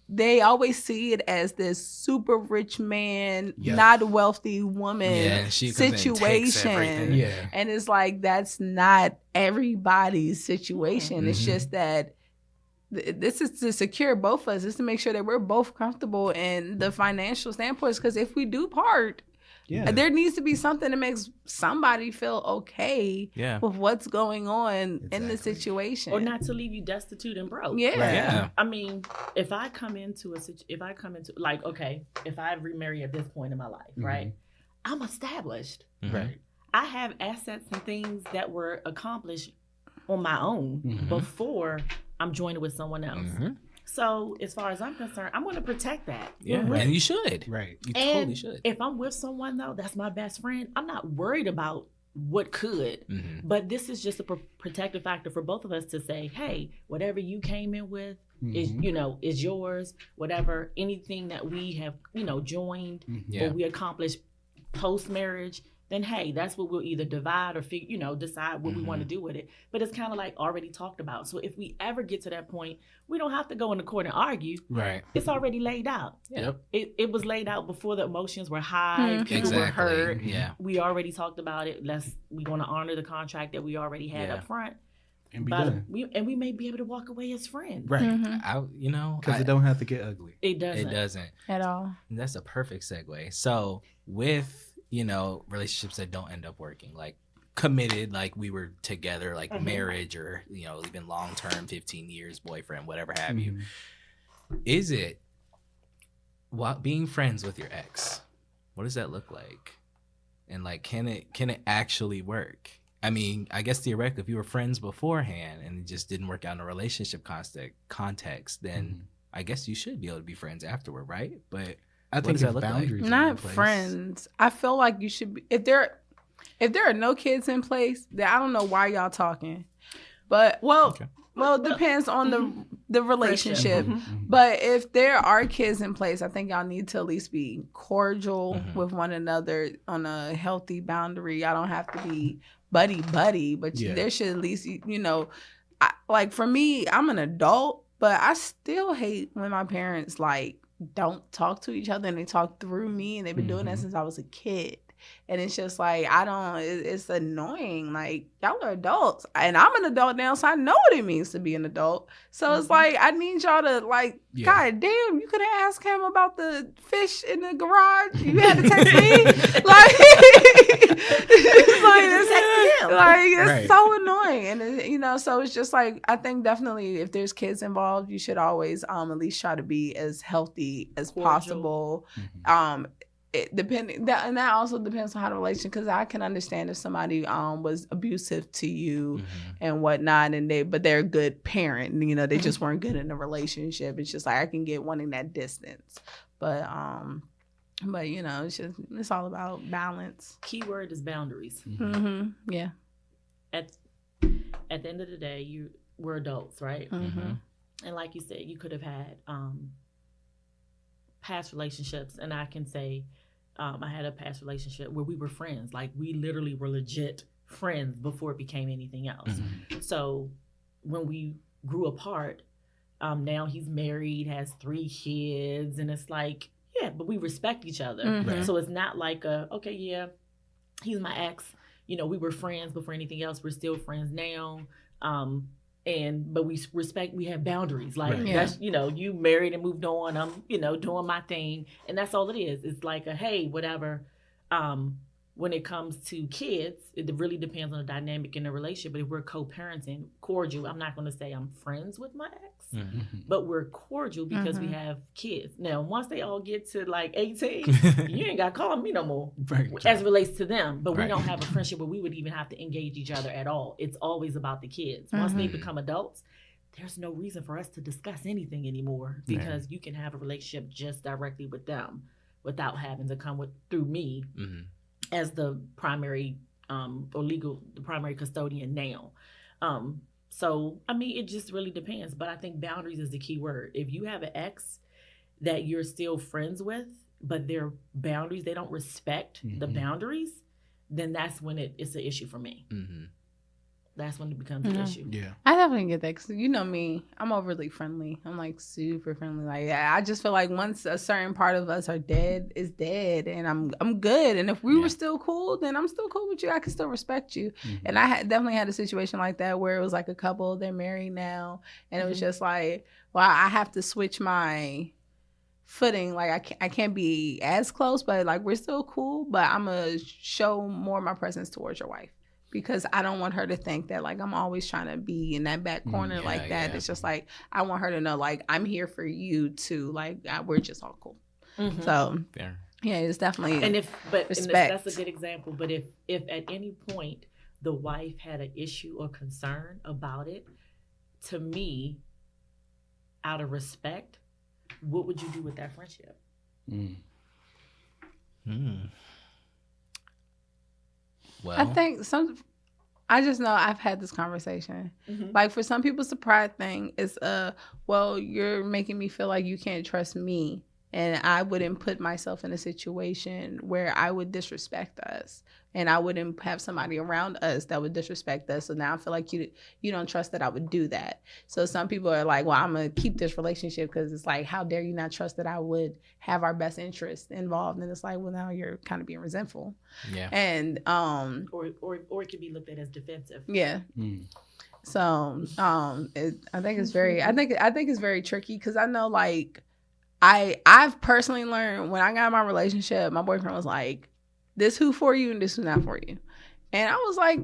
they always see it as this super rich man, not a wealthy woman situation. Yeah. And it's like, that's not everybody's situation. It's just that this is to secure both of us. It's to make sure that we're both comfortable in the financial standpoints. Because if we do part, there needs to be something that makes somebody feel okay with what's going on in the situation, or not to leave you destitute and broke. Yeah. I mean, if I come into like, okay, if I remarry at this point in my life, right, I'm established. Right. I have assets and things that were accomplished on my own before I'm joined with someone else. So as far as I'm concerned, I'm going to protect that. Yeah, and you should. Right. You totally should. If I'm with someone, though, that's my best friend, I'm not worried about what could. But this is just a protective factor for both of us to say, hey, whatever you came in with is yours. Whatever, anything that we have, joined or we accomplished post-marriage, then hey, that's what we'll either divide or decide what we want to do with it. But it's kind of like already talked about. So if we ever get to that point, we don't have to go in the court and argue. Right. It's already laid out. Yep. It was laid out before the emotions were high. People were hurt. Yeah. We already talked about it. We want to honor the contract that we already had up front. And be done. We may be able to walk away as friends. Right. Because it don't have to get ugly. It doesn't. It doesn't. At all. And that's a perfect segue. So with relationships that don't end up working, like committed, like we were together, like marriage or, even long-term, 15 years, boyfriend, whatever have you. Is it being friends with your ex? What does that look like? And like, can it actually work? I mean, I guess theoretically, if you were friends beforehand and it just didn't work out in a relationship context, then I guess you should be able to be friends afterward, right? But I think it's boundaries. Not friends. I feel like you should be, if there are no kids in place, then I don't know why y'all talking. But it depends on the relationship. But if there are kids in place, I think y'all need to at least be cordial with one another on a healthy boundary. Y'all don't have to be buddy, but there should at least, like for me, I'm an adult, but I still hate when my parents don't talk to each other and they talk through me, and they've been doing that since I was a kid. And it's just like, it's annoying. Like, y'all are adults. And I'm an adult now, so I know what it means to be an adult. So it's like, I need y'all to, God damn, you could have asked him about the fish in the garage. You had to text me? It's so annoying. And, so it's just like, I think definitely if there's kids involved, you should always at least try to be as healthy as possible. And that also depends on how the relationship, because I can understand if somebody was abusive to you and whatnot, but they're a good parent, they just weren't good in the relationship. It's just like, I can get wanting that distance, but it's all about balance. Keyword is boundaries. Yeah. At the end of the day, we're adults, right? And like you said, you could have had past relationships, and I can say I had a past relationship where we were friends. Like, we literally were legit friends before it became anything else. So when we grew apart, now he's married, has 3 kids, and it's like, but we respect each other. So it's not like he's my ex. We were friends before anything else. We're still friends now. but we respect, we have boundaries. Like that's, you married and moved on. I'm, doing my thing. And that's all it is. It's like hey, whatever. When it comes to kids, it really depends on the dynamic in the relationship. But if we're co-parenting, cordial, I'm not going to say I'm friends with my ex, but we're cordial because we have kids. Now, once they all get to like 18, you ain't got to call me no more as it relates to them. But we don't have a friendship where we would even have to engage each other at all. It's always about the kids. Once they become adults, there's no reason for us to discuss anything anymore because you can have a relationship just directly with them without having to come through me. As the primary the primary custodian now. So, I mean, it just really depends. But I think boundaries is the key word. If you have an ex that you're still friends with, but their boundaries, they don't respect the boundaries, then that's when it's an issue for me. That's when it becomes an issue. Yeah, I definitely get that because you know me, I'm overly friendly. I'm like super friendly. Like I just feel like once a certain part of us are dead, it's dead, and I'm good. And if we were still cool, then I'm still cool with you. I can still respect you. And I definitely had a situation like that where it was like a couple, they're married now, and it was just like, well, I have to switch my footing. Like I can't be as close, but like we're still cool. But I'm gonna show more of my presence towards your wife. Because I don't want her to think that like I'm always trying to be in that back corner like that. It's just like I want her to know like I'm here for you too. Like we're just all cool. So yeah, it's definitely that's a good example. But if at any point the wife had an issue or concern about it, to me, out of respect, what would you do with that friendship? Well, I think I just know I've had this conversation. Like for some people, it's a pride thing. It's well, you're making me feel like you can't trust me, and I wouldn't put myself in a situation where I would disrespect us, and I wouldn't have somebody around us that would disrespect us. So now I feel like you don't trust that I would do that. So some people are like, well, I'm gonna keep this relationship because it's like, how dare you not trust that I would have our best interest involved? And it's like, well, now you're kind of being resentful. Yeah. And or it could be looked at as defensive. Yeah. So I think it's very it's very tricky because I know like I've personally learned when I got in my relationship, my boyfriend was like, this who for you and this who not for you. And I was like,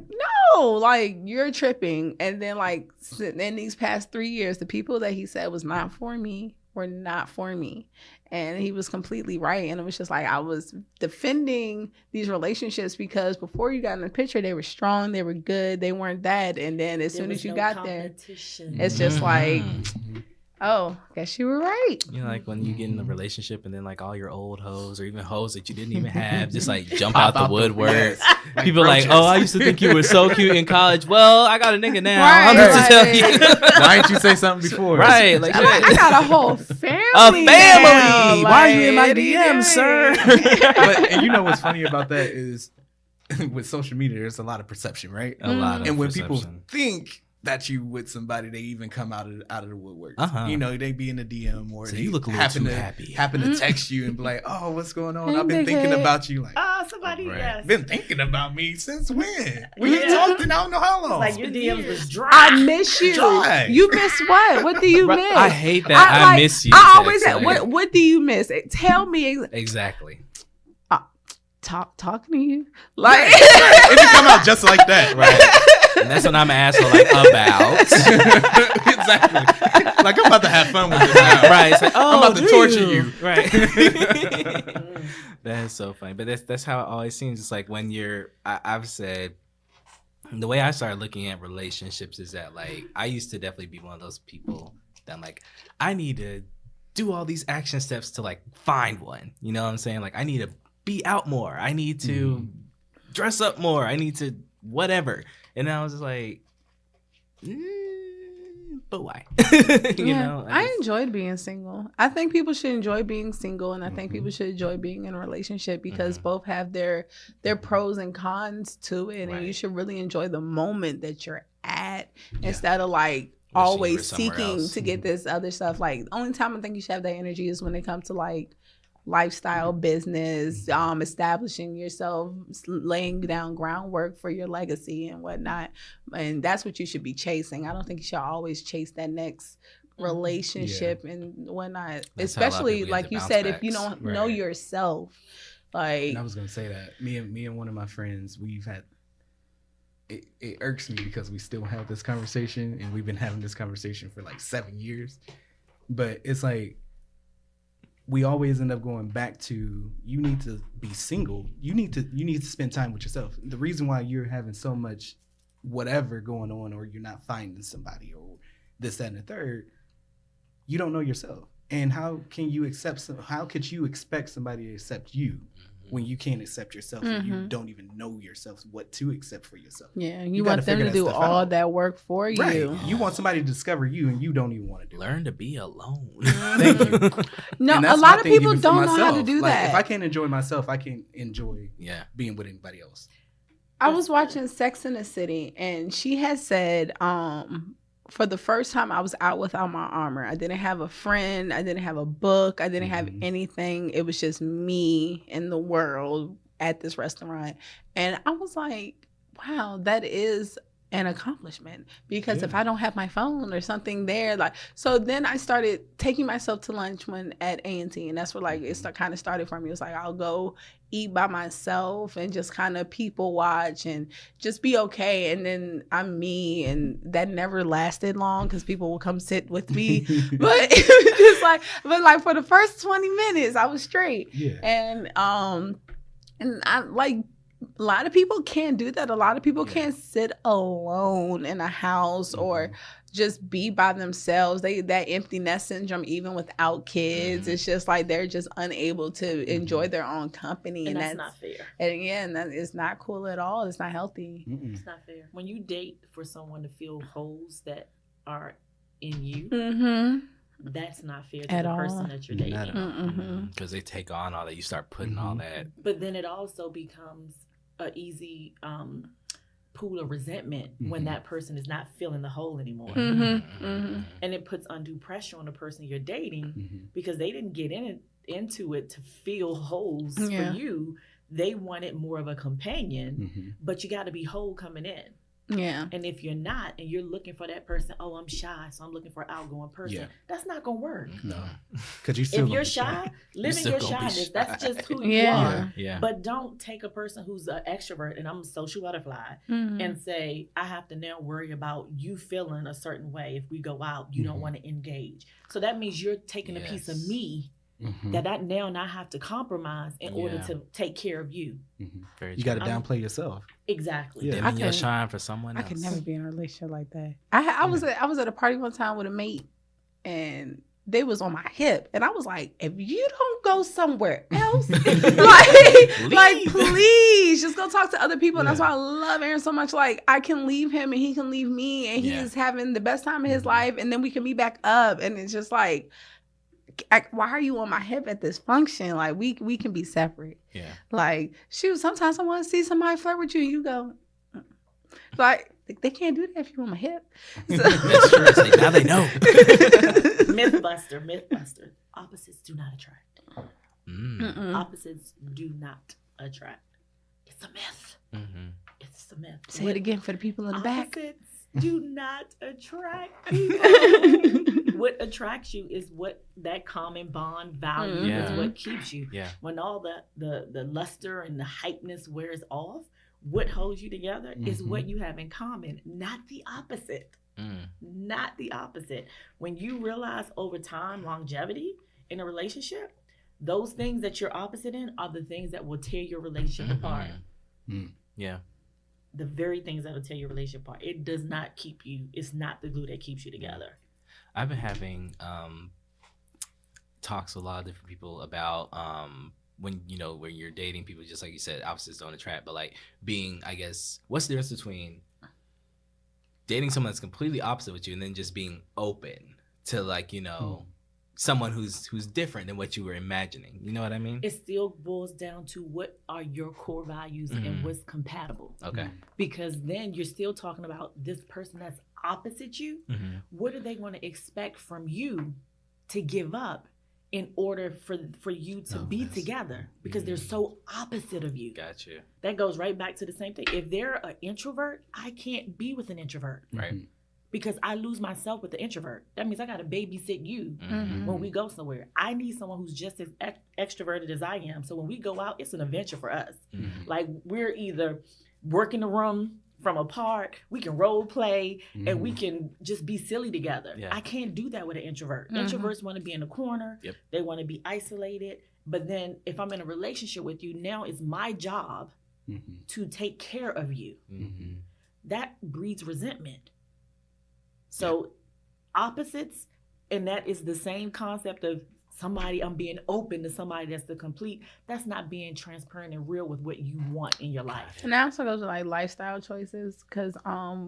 no, like you're tripping. And then like in these past 3 years, the people that he said was not for me were not for me. And he was completely right. And it was just like I was defending these relationships because before you got in the picture, they were strong, they were good, they weren't that. And then as soon as you got there, it's just like, oh, guess you were right. You know, like when you get in a relationship and then like all your old hoes or even hoes that you didn't even have just like jump out the woodwork. Like people like, oh, I used to think you were so cute in college. Well, I got a nigga now. Right, I'm here to tell you. Why didn't you say something before? Right. Like, I got a whole family. A family. Now. Why are you in my DMs, sir? And you know what's funny about that is with social media, there's a lot of perception, right? A lot of And when perception. people think that you with somebody, they even come out of the woodwork. You know, they be in the DM or so they you look a little too happy. Happen to text you and be like, oh, what's going on? I've been thinking about you. Like, somebody, yes. Been thinking about me since when? We ain't talked in I don't know how long. Like your DMs was dry. I miss you. Dry. You miss what? What do you miss? I hate that. I miss you. I always say, what do you miss? Tell me exactly. Talking to you, like it can come out just like that, right? And that's what I'm an asshole like about. Exactly. Like I'm about to have fun with this now, right? It's like, oh, I'm about to torture you, right? That's so funny, but that's how it always seems. It's like when I've said the way I started looking at relationships is that like I used to definitely be one of those people that I'm like I need to do all these action steps to like find one. You know what I'm saying? Like I need to be out more. I need to dress up more. I need to whatever. And I was just like, but why? you know, I enjoyed being single. I think people should enjoy being single, and I think people should enjoy being in a relationship because both have their pros and cons to it, and you should really enjoy the moment that you're at instead of like always seeking to get this other stuff. Like the only time I think you should have that energy is when it comes to like lifestyle business, establishing yourself, laying down groundwork for your legacy and whatnot. And that's what you should be chasing. I don't think you should always chase that next relationship and whatnot. That's especially like you said, if you don't know yourself. Like, and I was gonna say that me and one of my friends, we've had it irks me because we still have this conversation, and we've been having this conversation for like 7 years. But it's like we always end up going back to, you need to be single. You need to spend time with yourself. The reason why you're having so much whatever going on, or you're not finding somebody, or this, that, and the third, you don't know yourself. And how could you expect somebody to accept you when you can't accept yourself and you don't even know yourself, what to accept for yourself? Yeah, you want them to do all that work for you. Right. You want somebody to discover you, and you don't even want to do it. Learn to be alone. Thank you. No, a lot of people don't know how to do that. If I can't enjoy myself, I can't enjoy being with anybody else. I was watching Sex and the City, and she had said, for the first time I was out without my armor. I didn't have a friend. I didn't have a book. I didn't have anything. It was just me and the world at this restaurant. And I was like, wow, that is an accomplishment, because if I don't have my phone or something there, like, so then I started taking myself to lunch at A&T, and that's where like it kind of started for me. It was like, I'll go eat by myself and just kind of people watch and just be okay. And then I'm me, and that never lasted long because people will come sit with me. But it was just like for the first 20 minutes I was straight. Yeah. And I like, a lot of people can't do that. A lot of people can't sit alone in a house or just be by themselves. That empty nest syndrome, even without kids, it's just like they're just unable to enjoy their own company. And that's not fair. And that is not cool at all. It's not healthy. It's not fair. When you date for someone to fill holes that are in you, that's not fair to the person that you're dating. Because they take on all that. You start putting all that. But then it also becomes an easy pool of resentment when that person is not filling the hole anymore. And it puts undue pressure on the person you're dating because they didn't get into it to fill holes for you. They wanted more of a companion, but you got to be whole coming in. Yeah. And if you're not, and you're looking for that person, oh, I'm shy, so I'm looking for an outgoing person. That's not gonna work. No, because if you're shy, live in your shyness. That's just who you are. Yeah. But don't take a person who's an extrovert and I'm a social butterfly and say, I have to now worry about you feeling a certain way. If we go out, you don't want to engage. So that means you're taking a piece of me that I now not have to compromise in order to take care of you. You got to downplay yourself. Exactly. Yeah. Dimming your shine for someone else. I could never be in a relationship like that. I was at a party one time with a mate, and they was on my hip, and I was like, if you don't go somewhere else, like please just go talk to other people. And that's why I love Aaron so much. Like, I can leave him and he can leave me, and he is having the best time of his life, and then we can be back up. And it's just like, why are you on my hip at this function? Like, we can be separate. Yeah. Like, shoot, sometimes I want to see somebody flirt with you, and you go, like, they can't do that if you're on my hip. So. That's true. It's like, now they know. Mythbuster. Opposites do not attract. Opposites do not attract. It's a myth. It's a myth. Say it again for the people in the back. Opposites do not attract people. What attracts you is what that common bond value is what keeps you. Yeah. When all the luster and the hypeness wears off, what holds you together is what you have in common, not the opposite. Not the opposite. When you realize over time, longevity in a relationship, those things that you're opposite in are the things that will tear your relationship apart. Yeah. The very things that will tear your relationship apart. It does not keep you. It's not the glue that keeps you together. I've been having talks with a lot of different people about when you're dating people, just like you said, opposites don't attract, but like being, I guess, what's the difference between dating someone that's completely opposite with you and then just being open to, like, someone who's different than what you were imagining? You know what I mean? It still boils down to what are your core values and what's compatible. Okay. Because then you're still talking about this person that's opposite you. What do they want to expect from you to give up in order for you to be together, because they're so opposite of you. Gotcha. That goes right back to the same thing. If they're an introvert, I can't be with an introvert. Right. Because I lose myself with the introvert. That means I got to babysit you when we go somewhere. I need someone who's just as extroverted as I am. So when we go out, it's an adventure for us. Like, we're either working the room from apart, we can role play, and we can just be silly together. Yeah. I can't do that with an introvert. Introverts want to be in a corner. Yep. They want to be isolated. But then if I'm in a relationship with you, now it's my job to take care of you. That breeds resentment. So opposites, and that is the same concept of somebody, I'm being open to somebody that's the complete, that's not being transparent and real with what you want in your life. And that also goes to like lifestyle choices, because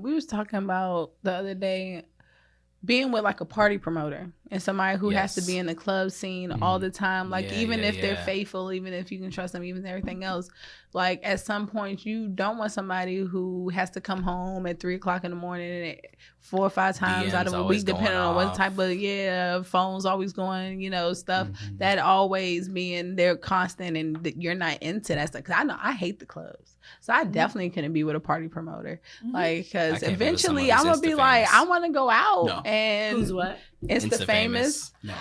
we was talking about the other day being with like a party promoter and somebody who has to be in the club scene all the time. Like even if they're faithful, even if you can trust them, even everything else, like at some point you don't want somebody who has to come home at 3:00 in the morning 4 or 5 times DMs out of a week, depending on what type of phone's always going, you know, stuff that always being there constant, and you're not into that stuff. Cause I know I hate the clubs, so I definitely couldn't be with a party promoter, like, cause eventually I'm gonna be like, I want to go out and who's what? Insta famous. No.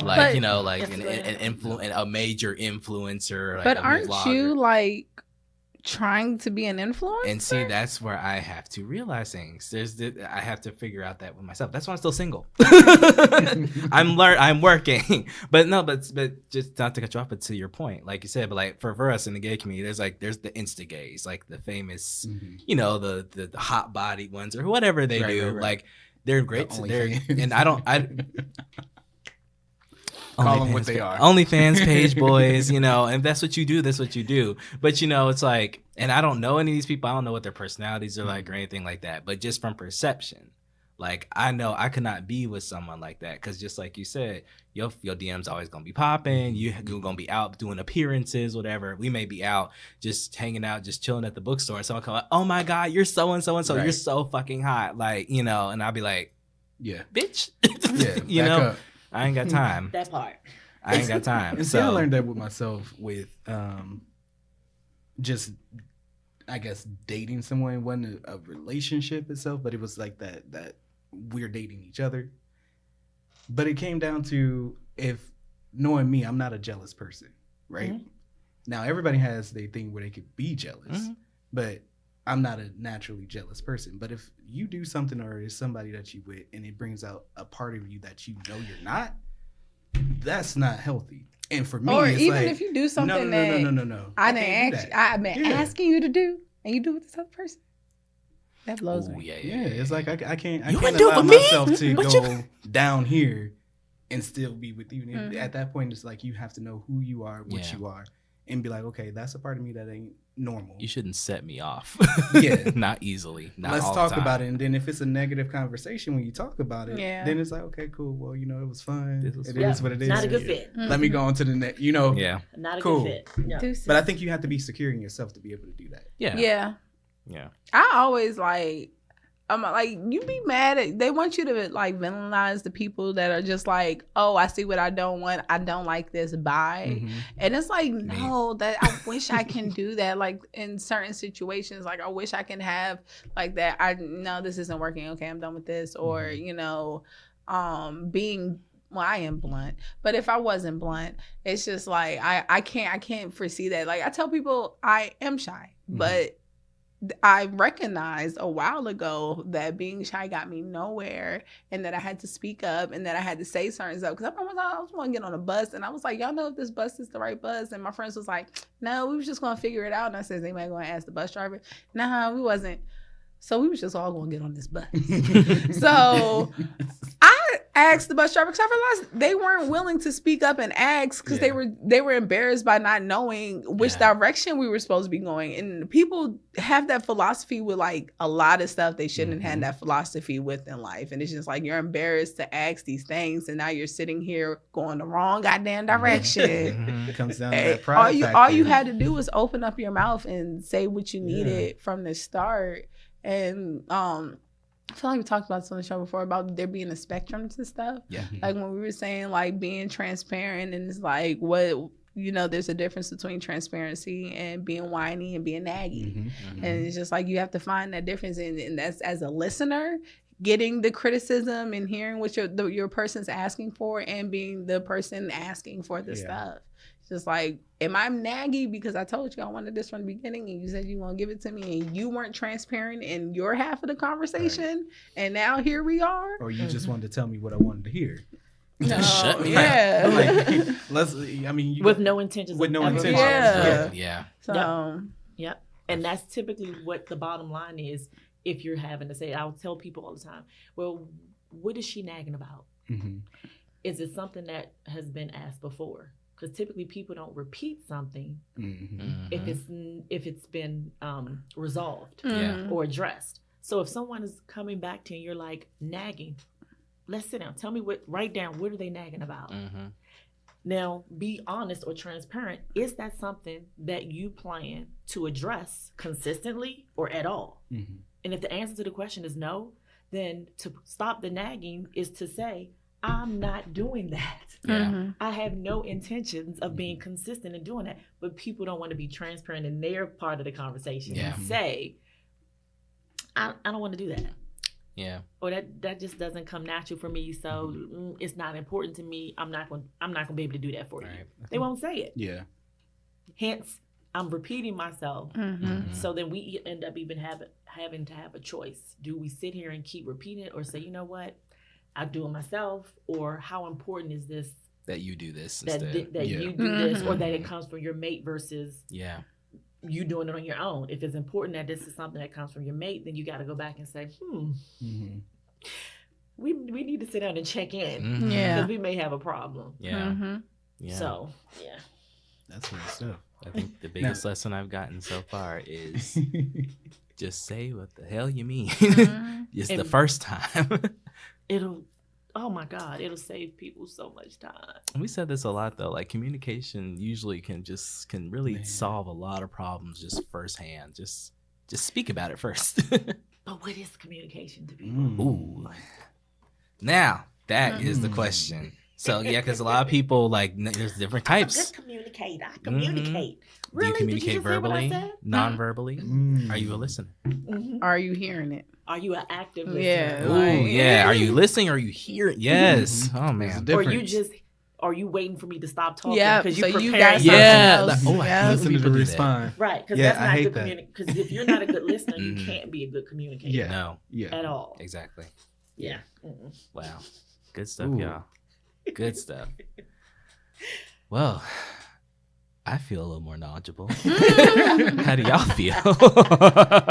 Like, but, you know, like a major influencer. Like, but aren't you like trying to be an influencer? And see, that's where I have to realize things. I have to figure out that with myself. That's why I'm still single. I'm working. But just not to cut you off, but to your point, like you said, but like for us in the gay community, there's the insta gays, like the famous, you know, the hot bodied ones or whatever they do. Right. Like, they're great. And I call them what they are. OnlyFans page boys, you know, and that's what you do. That's what you do. But, you know, it's like, and I don't know any of these people. I don't know what their personalities are like or anything like that. But just from perception, like, I know I could not be with someone like that. Because just like you said, your DM's always going to be popping. You're going to be out doing appearances, whatever. We may be out just hanging out, just chilling at the bookstore. And someone come like, oh, my God, you're so-and-so. Right. You're so fucking hot. Like, you know, and I'll be like, yeah, bitch. You know, up. I ain't got time. That part. I ain't got time. And so I learned that with myself with just, I guess, dating someone. It wasn't a relationship itself, but it was like that we're dating each other. But it came down to, if knowing me, I'm not a jealous person, right? Now, everybody has their thing where they could be jealous, but I'm not a naturally jealous person. But if you do something or is somebody that you with and it brings out a part of you that you know you're not, that's not healthy. And for me, or it's even like, if you do something no. I didn't ask, I've been asking you to do, and you do it with this other person. That blows me. Yeah. It's like I can't allow myself to go down here and still be with you. At that point, it's like you have to know who you are, what you are, and be like, okay, that's a part of me that ain't normal. You shouldn't set me off. Not easily. Let's talk about it. And then if it's a negative conversation when you talk about it, then it's like, okay, cool. Well, you know, it was fun. It is what it is. Not a good fit. Let me go on to the next, you know. Yeah. Not a good fit. No. But I think you have to be secure in yourself to be able to do that. Yeah. I always I'm like, you be mad at, they want you to like villainize the people that are just like, oh, I see what I don't want. I don't like this. Bye. And it's like, no, that I wish I can do that. Like in certain situations, like I wish I can have like that. No, this isn't working. Okay, I'm done with this. Or, you know, being, well, I am blunt, but if I wasn't blunt, it's just like, I can't foresee that. Like I tell people I am shy, but I recognized a while ago that being shy got me nowhere, and that I had to speak up, and that I had to say certain stuff. Because I was going to get on a bus, and I was like, y'all know if this bus is the right bus? And my friends was like, no, we was just going to figure it out. And I said, is anybody going to ask the bus driver? Nah, we wasn't. So we was just all going to get on this bus. So I asked the bus driver, because I realized they weren't willing to speak up and ask, because they were embarrassed by not knowing which direction we were supposed to be going. And people have that philosophy with like a lot of stuff they shouldn't have that philosophy with in life. And it's just like, you're embarrassed to ask these things, and now you're sitting here going the wrong goddamn direction. It comes down to that pride factor. All you had to do was open up your mouth and say what you needed from the start. And I feel like we talked about this on the show before about there being a spectrum to stuff. Yeah. Like when we were saying like being transparent, and it's like what, there's a difference between transparency and being whiny and being naggy. And it's just like you have to find that difference, and that's as a listener, getting the criticism and hearing what your person's asking for, and being the person asking for the stuff. It's just like, am I naggy because I told you I wanted this from the beginning and you said you want to give it to me and you weren't transparent in your half of the conversation, and now here we are? Or you just wanted to tell me what I wanted to hear. No, Shut me Like, with no intentions. Yeah. So, yep. And that's typically what the bottom line is. If you're having to say, I'll tell people all the time, well, what is she nagging about? Is it something that has been asked before? Because typically people don't repeat something if it's been resolved or addressed. So if someone is coming back to you and you're like nagging, let's sit down. Tell me write down, what are they nagging about? Now, be honest or transparent. Is that something that you plan to address consistently or at all? And if the answer to the question is no, then to stop the nagging is to say, I'm not doing that. I have no intentions of being consistent in doing that. But people don't want to be transparent in their part of the conversation and say, I don't want to do that. Yeah. Or that just doesn't come natural for me, so it's not important to me. I'm not going to be able to do that for you. They won't say it. Yeah. Hence, I'm repeating myself. So then we end up even having to have a choice. Do we sit here and keep repeating it, or say, you know what, I'll do it myself? Or how important is this that you do this instead? That you do this, or that it comes from your mate versus you doing it on your own. If it's important that this is something that comes from your mate, then you got to go back and say, we need to sit down and check in. Because we may have a problem. So, That's good stuff. I think the biggest lesson I've gotten so far is just say what the hell you mean. Just the first time. Oh my God, it'll save people so much time. We said this a lot though, like communication usually can really solve a lot of problems just firsthand. Just speak about it first. But what is communication to people? Ooh. Now, that is the question. So because a lot of people, like, there's different types. I'm a good communicator. I communicate. Really? Do you communicate verbally, non-verbally? Are you a listener? Are you hearing it? Are you an active listener? Yeah. Ooh, yeah. Are you listening? Or are you hearing? Yes. Oh man. Are you waiting for me to stop talking? Yeah. Because so you got listen to respond. Right. Because that's not good communication. Because if you're not a good listener, you can't be a good communicator. No. At all. Exactly. Yeah. Wow. Good stuff, y'all. Good stuff. Well, I feel a little more knowledgeable. How do y'all feel?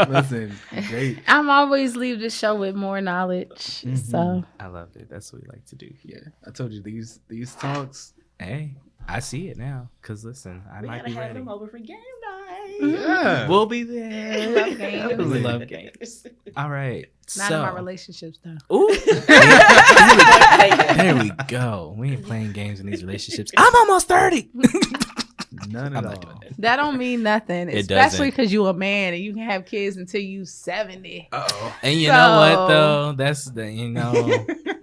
Listen, great. I'm always leave the show with more knowledge. So I love it. That's what we like to do. Yeah, I told you these talks. Hey, I see it now. Cause listen, I might be ready. Have them over for game night. Yeah, we'll be there. Love games. We love games. All right. Not in my relationships though. Ooh. There we go. We ain't playing games in these relationships. I'm almost 30. None at all. That don't mean nothing, especially because you a man and you can have kids until you 70. And you know what though? That's the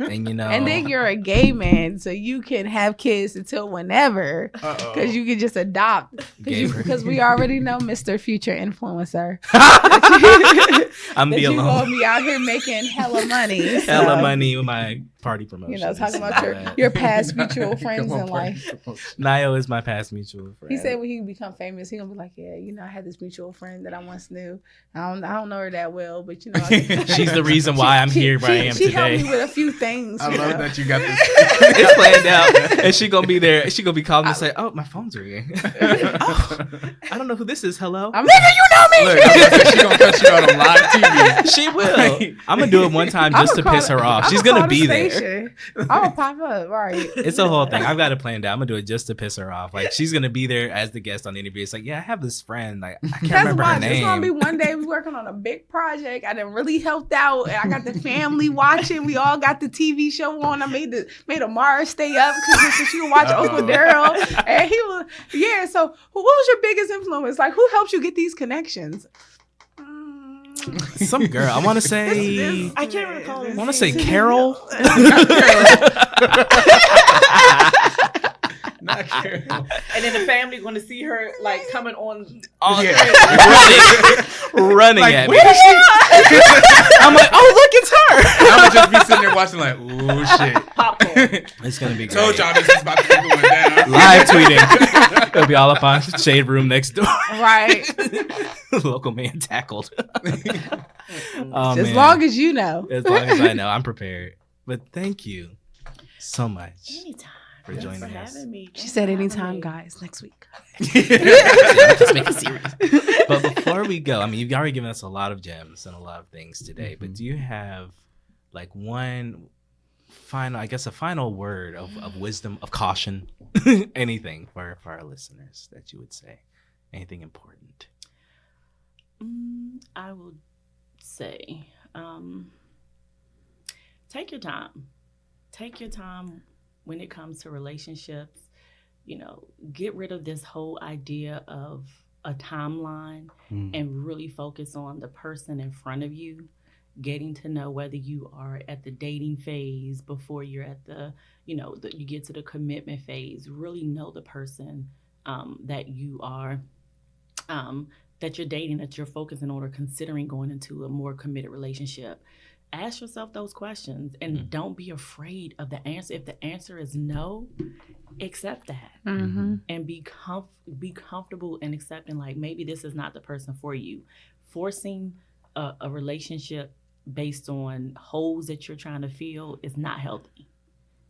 and then you're a gay man, so you can have kids until whenever, because you can just adopt. Because we already know Mr. Future Influencer. I'm be alone. You gonna be out here making hella money. Hella money with my party promotion. Talking about your past mutual friends in life. Nayo is my past mutual friend. He said when he become famous, he gonna be like, yeah, I had this mutual friend that I once knew. I don't know her that well, but she's the reason why I'm here where I am today. She helped me with a few things. I love that you got this. It's planned out, and she gonna be there. She gonna be calling and say, "Oh, my phone's ringing." I don't know who this is. Hello, nigga, you know me. Look, she gonna cut you out on live TV. She will. I'm gonna do it one time just to piss her off. She's gonna be there. I'm gonna pop up. Right. It's a whole thing. I've got it planned out. I'm gonna do it just to piss her off. Like she's gonna be there as the guest on the interview. It's like, yeah, I have this friend. Like I can't remember her name. It's gonna be one day we working on a big project. I done really helped out, and I got the family watching. We all got the TV show on. I made Amara stay up because she would watch Uncle Daryl, and he was So what was your biggest influence? Like who helped you get these connections? Some girl. I want to say. I can't recall. I want to say Carol. Not Carol. And then the family going to see her like coming on running Like, at me. where is she? I'm like, oh, look, it's her. I'm gonna just be sitting there watching like, ooh, shit. popcorn. It's gonna be great. Told y'all this is about to be going down. Live tweeting. It'll be all up on Shade Room next door. Right. Local man tackled. As long as you know. As long as I know, I'm prepared. But thank you so much Anytime. for joining us. Having me. She said anytime, guys, next week. Let's make it serious. But before we go, I mean, you've already given us a lot of gems and a lot of things today. But do you have like one final, I guess, a final word of wisdom, of caution, anything for our listeners that you would say? Anything important? I would say, take your time. Take your time when it comes to relationships. You know, get rid of this whole idea of a timeline and really focus on the person in front of you, getting to know whether you are at the dating phase before you're at the, you get to the commitment phase. Really know the person that you are, that you're dating, that you're focusing on or considering going into a more committed relationship. Ask yourself those questions and don't be afraid of the answer. If the answer is no, accept that and be comfortable in accepting, like, maybe this is not the person for you. Forcing a relationship based on holes that you're trying to fill is not healthy.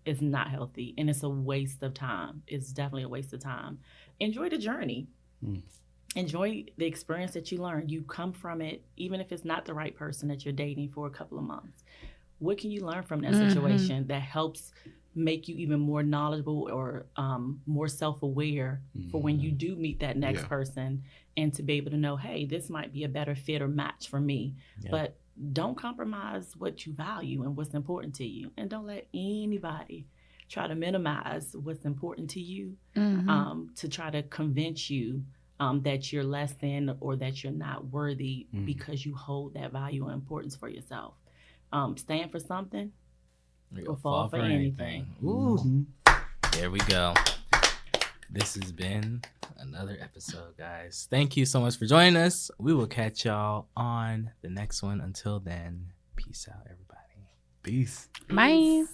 It's not healthy, and it's a waste of time. It's definitely a waste of time. Enjoy the journey. Enjoy the experience that you learn. You come from it, even if it's not the right person that you're dating for a couple of months. What can you learn from that situation that helps make you even more knowledgeable or more self-aware for when you do meet that next person, and to be able to know, hey, this might be a better fit or match for me. But don't compromise what you value and what's important to you. And don't let anybody try to minimize what's important to you to try to convince you that you're less than or that you're not worthy because you hold that value and importance for yourself. Stand for something or fall for anything. Ooh. There we go. This has been another episode, guys. Thank you so much for joining us. We will catch y'all on the next one. Until then, peace out, everybody. Peace. Bye.